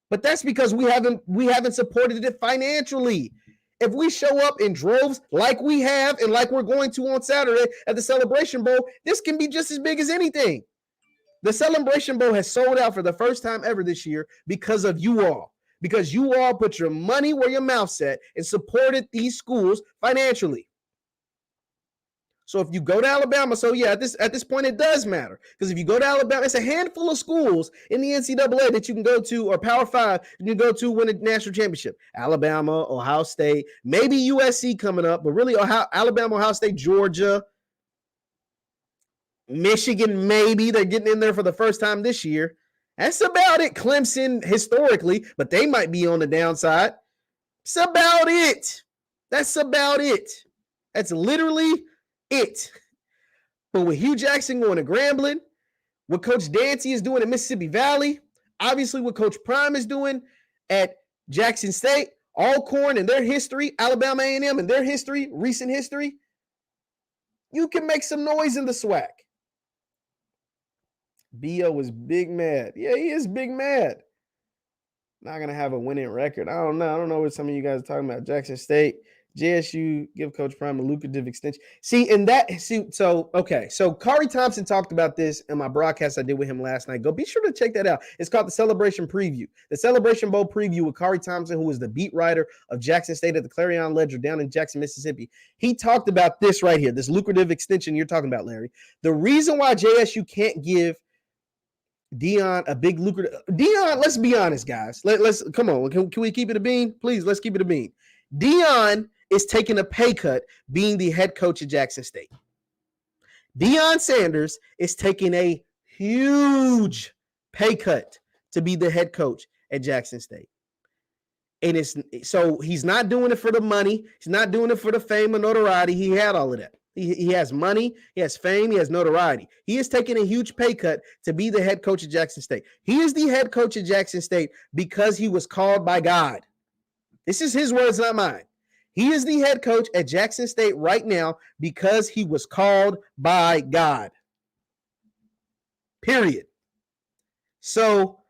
A: but that's because we haven't supported it financially. If we show up in droves like we have and like we're going to on Saturday at the Celebration Bowl, this can be just as big as anything. The Celebration Bowl has sold out for the first time ever this year because of you all. Because you all put your money where your mouth's at and supported these schools financially. So if you go to Alabama, at this point it does matter. Because if you go to Alabama, it's a handful of schools in the NCAA that you can go to, or Power 5, you can go to win a national championship. Alabama, Ohio State, maybe USC coming up, but really Alabama, Ohio State, Georgia, Michigan, maybe they're getting in there for the first time this year. That's about it. Clemson historically, but they might be on the downside. That's about it. That's literally it. But with Hugh Jackson going to Grambling, what Coach Dancy is doing at Mississippi Valley, obviously what Coach Prime is doing at Jackson State, Alcorn and their history, Alabama A&M and their history, recent history, You can make some noise in the SWAC. B.O. is big mad. Yeah, he is big mad. Not going to have a winning record. I don't know. I don't know what some of you guys are talking about. Jackson State, JSU, give Coach Prime a lucrative extension. So Kari Thompson talked about this in my broadcast I did with him last night. Go be sure to check that out. It's called the Celebration Preview. The Celebration Bowl Preview with Kari Thompson, who was the beat writer of Jackson State at the Clarion Ledger down in Jackson, Mississippi. He talked about this right here, this lucrative extension you're talking about, Larry. The reason why JSU can't give Deion a big lucrative Deion, let's be honest, guys. Let's come on. Can we keep it a bean? Please, let's keep it a bean. Deion is taking a pay cut being the head coach at Jackson State. Deion Sanders is taking a huge pay cut to be the head coach at Jackson State. And so he's not doing it for the money. He's not doing it for the fame or notoriety. He had all of that. He has money, he has fame, he has notoriety. He is taking a huge pay cut to be the head coach at Jackson State. He is the head coach at Jackson State because he was called by God. This is his words, not mine. He is the head coach at Jackson State right now because he was called by God. Period. So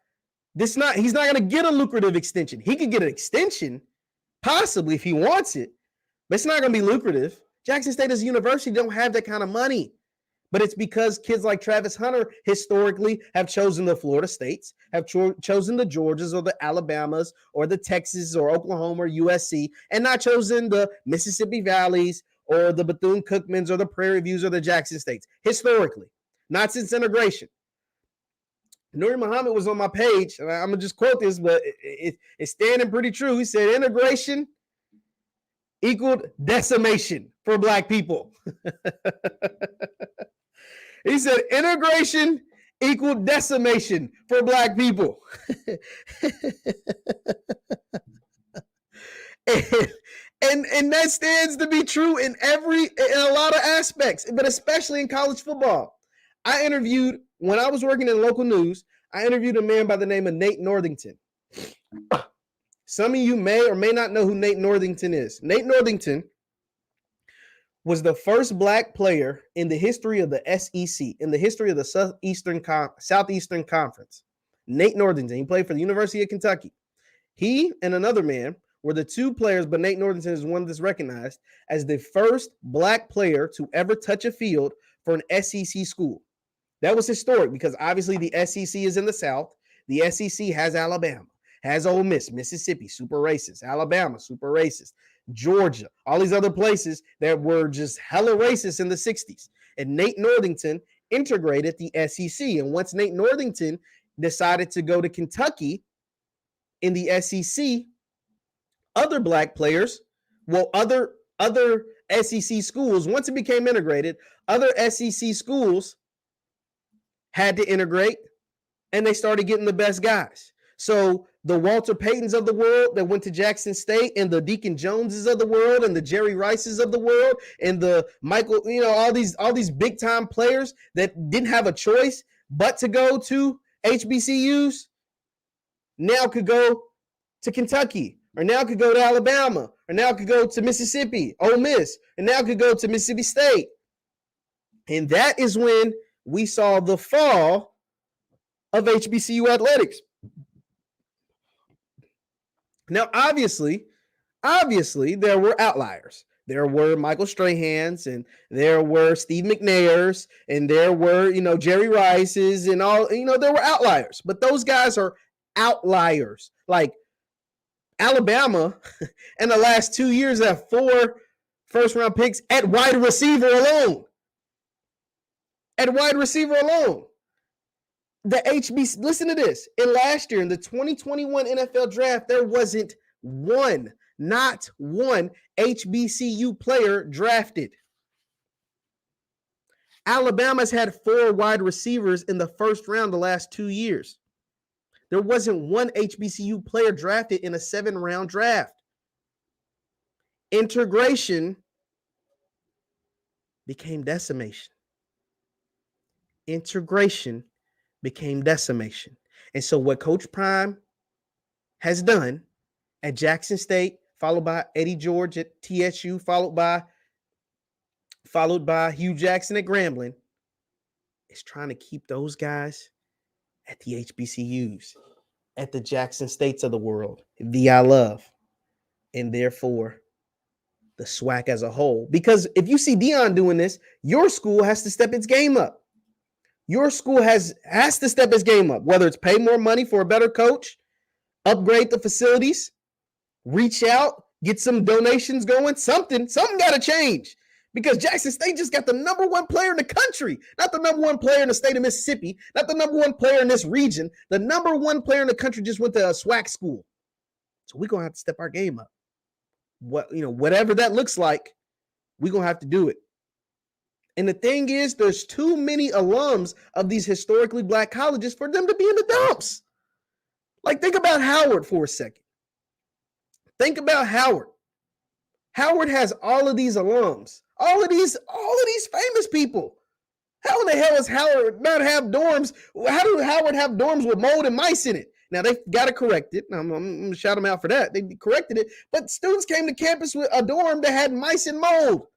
A: he's not going to get a lucrative extension. He could get an extension, possibly if he wants it, but it's not going to be lucrative. Jackson State as a university don't have that kind of money, but it's because kids like Travis Hunter historically have chosen the Florida States, have chosen the Georgias or the Alabamas or the Texas or Oklahoma or USC, and not chosen the Mississippi Valleys or the Bethune-Cookmans or the Prairie Views or the Jackson States, historically, not since integration. Nuri Muhammad was on my page, and I'm going to just quote this, but it's standing pretty true. He said, integration equaled decimation for Black people. He said integration equaled decimation for Black people. and that stands to be true in a lot of aspects, but especially in college football. When I was working in local news, I interviewed a man by the name of Nate Northington. Some of you may or may not know who Nate Northington is. Nate Northington was the first Black player in the history of the SEC, in the history of the Southeastern Conference. Nate Northington, he played for the University of Kentucky. He and another man were the two players, but Nate Northington is one that's recognized as the first Black player to ever touch a field for an SEC school. That was historic because obviously the SEC is in the South. The SEC has Alabama, has Ole Miss, Mississippi, super racist, Alabama, super racist, Georgia, all these other places that were just hella racist in the 60s. And Nate Northington integrated the SEC. And once Nate Northington decided to go to Kentucky in the SEC, other Black players, other SEC schools, once it became integrated, other SEC schools had to integrate, and they started getting the best guys. So the Walter Paytons of the world that went to Jackson State, and the Deacon Joneses of the world, and the Jerry Rices of the world, and the Michael, all these big time players that didn't have a choice but to go to HBCUs, now could go to Kentucky, or now could go to Alabama, or now could go to Mississippi, Ole Miss, and now could go to Mississippi State. And that is when we saw the fall of HBCU athletics. Now, obviously, there were outliers. There were Michael Strahans, and there were Steve McNairs, and there were, Jerry Rices, and all, there were outliers. But those guys are outliers. Like Alabama, in the last 2 years, have 4 first-round picks at wide receiver alone. The HBC, listen to this. In last year, in the 2021 NFL draft, there wasn't not one HBCU player drafted. Alabama's had 4 wide receivers in the first round the last 2 years. There wasn't one HBCU player drafted in a 7-round draft. Integration became decimation. Integration became decimation. And so what Coach Prime has done at Jackson State, followed by Eddie George at TSU, followed by followed by Hugh Jackson at Grambling, is trying to keep those guys at the HBCUs, at the Jackson States of the world, the I love, and therefore the SWAC as a whole. Because if you see Deion doing this, your school has to step its game up. Your school has to step its game up, whether it's pay more money for a better coach, upgrade the facilities, reach out, get some donations going, something got to change. Because Jackson State just got the number one player in the country, not the number one player in the state of Mississippi, not the number one player in this region. The number one player in the country just went to a SWAC school. So we're going to have to step our game up. Whatever that looks like, we're going to have to do it. And the thing is, there's too many alums of these historically black colleges for them to be in the dumps. Like, think about Howard for a second. Think about Howard. Howard has all of these alums, all of these famous people. How in the hell does Howard not have dorms? How do Howard have dorms with mold and mice in it? Now, they got to correct it. I'm going to shout them out for that. They corrected it. But students came to campus with a dorm that had mice and mold.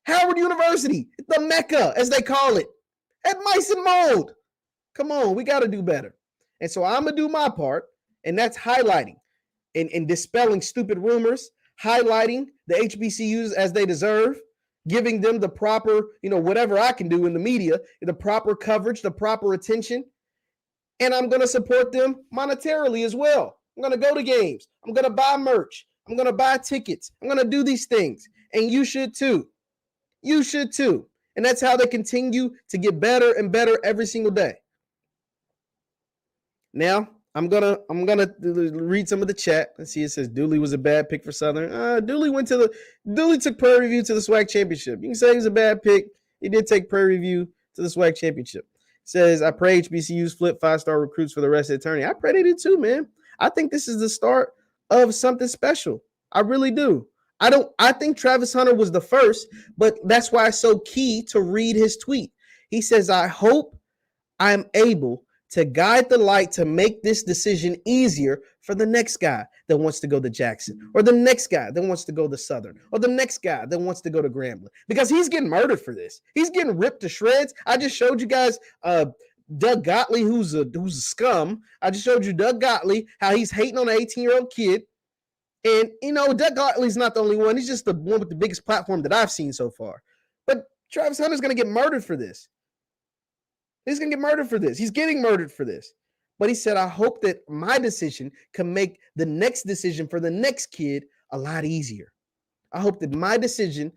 A: Howard University, the Mecca, as they call it, had mice and mold. Come on, we got to do better. And so I'm going to do my part, and that's highlighting and dispelling stupid rumors, highlighting the HBCUs as they deserve, giving them the proper, whatever I can do in the media, the proper coverage, the proper attention. And I'm going to support them monetarily as well. I'm going to go to games. I'm going to buy merch. I'm going to buy tickets. I'm going to do these things. And you should too. You should too. And that's how they continue to get better and better every single day. Now, I'm gonna read some of the chat. Let's see. It says Dooley was a bad pick for Southern. Dooley took Prairie View to the SWAC championship. You can say he was a bad pick. He did take Prairie View to the SWAC championship. It says, I pray HBCUs flip 5-star recruits for the rest of the tourney. I pray they do too, man. I think this is the start of something special. I really do. I think Travis Hunter was the first, but that's why it's so key to read his tweet. He says, I hope I'm able to guide the light to make this decision easier for the next guy that wants to go to Jackson, or the next guy that wants to go to Southern, or the next guy that wants to go to Grambling, because he's getting murdered for this. He's getting ripped to shreds. I just showed you guys Doug Gottlieb, who's a scum. I just showed you Doug Gottlieb, how he's hating on an 18-year-old kid. And, Doug Gottlieb's not the only one. He's just the one with the biggest platform that I've seen so far. But Travis Hunter's going to get murdered for this. He's going to get murdered for this. He's getting murdered for this. But he said, I hope that my decision can make the next decision for the next kid a lot easier. I hope that my decision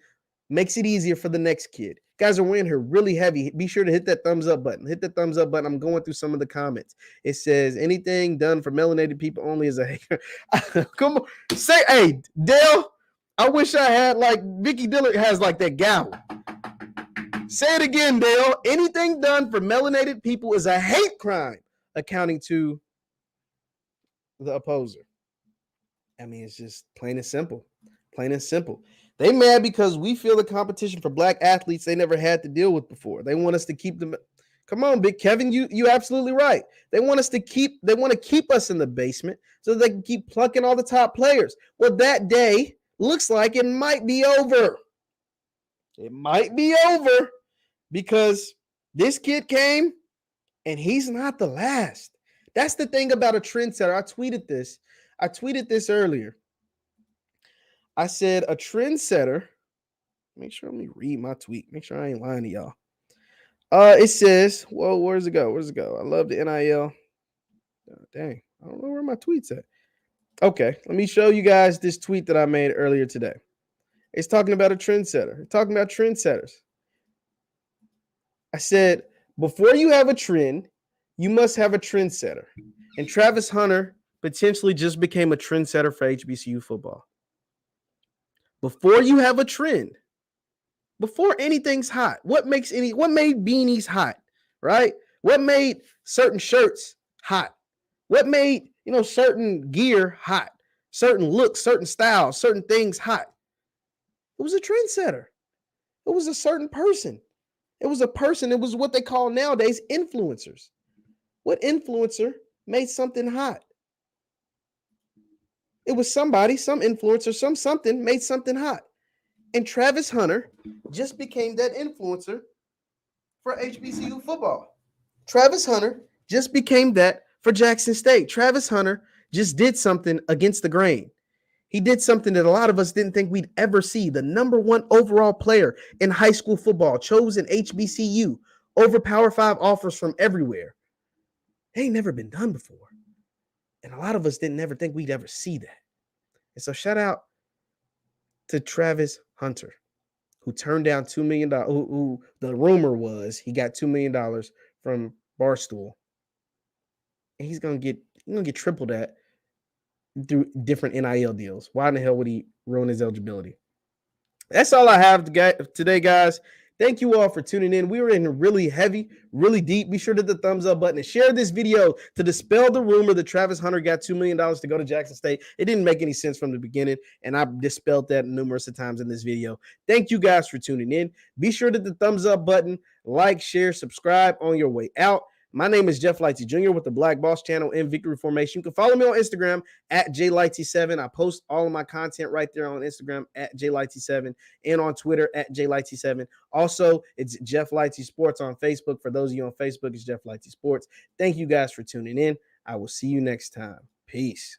A: makes it easier for the next kid. Guys are wearing here really heavy. Be sure to hit that thumbs up button. Hit the thumbs up button. I'm going through some of the comments. It says, anything done for melanated people only is a hater. Come on. Say, hey, Dale, I wish I had like Vicky Dillard has like that gavel. Say it again, Dale. Anything done for melanated people is a hate crime, accounting to the opposer. I mean, it's just plain and simple. Plain and simple. They mad because we feel the competition for black athletes they never had to deal with before. They want us to keep them. Come on, Big Kevin, you absolutely right. They want to keep us in the basement so they can keep plucking all the top players. Well, that day looks like it might be over. It might be over. Because this kid came and he's not the last. That's the thing about a trendsetter. I tweeted this earlier. I said a trendsetter. Let me read my tweet. Make sure I ain't lying to y'all. It says, whoa, where's it go? I love the NIL. Oh, dang, I don't know where my tweet's at. Okay, let me show you guys this tweet that I made earlier today. It's talking about a trendsetter. It's talking about trendsetters. I said, before you have a trend, you must have a trendsetter. And Travis Hunter potentially just became a trendsetter for HBCU football. Before you have a trend, before anything's hot, what made beanies hot, right? What made certain shirts hot? What made, certain gear hot? Certain looks, certain styles, certain things hot? It was a trendsetter. It was a certain person. It was a person. It was what they call nowadays influencers. What influencer made something hot? It was somebody, some influencer, something made something hot. And Travis Hunter just became that influencer for HBCU football. Travis Hunter just became that for Jackson State. Travis Hunter just did something against the grain. He did something that a lot of us didn't think we'd ever see. The number one overall player in high school football, chosen HBCU over Power 5 offers from everywhere. It ain't never been done before. And a lot of us didn't ever think we'd ever see that. And so shout out to Travis Hunter, who turned down $2 million, who the rumor was he got $2 million from Barstool. And he's gonna get triple that through different NIL deals. Why in the hell would he ruin his eligibility? That's all I have today, guys. Thank you all for tuning in. We were in really heavy, really deep. Be sure to hit the thumbs up button and share this video to dispel the rumor that Travis Hunter got $2 million to go to Jackson State. It didn't make any sense from the beginning, and I dispelled that numerous of times in this video. Thank you guys for tuning in. Be sure to hit the thumbs up button, like, share, subscribe on your way out. My name is Jeff Lightsy Jr. with the Black Boss Channel and Victory Formation. You can follow me on Instagram at JLightsy7. I post all of my content right there on Instagram at JLightsy7 and on Twitter at JLightsy7. Also, it's Jeff Lightsy Sports on Facebook. For those of you on Facebook, it's Jeff Lightsy Sports. Thank you guys for tuning in. I will see you next time. Peace.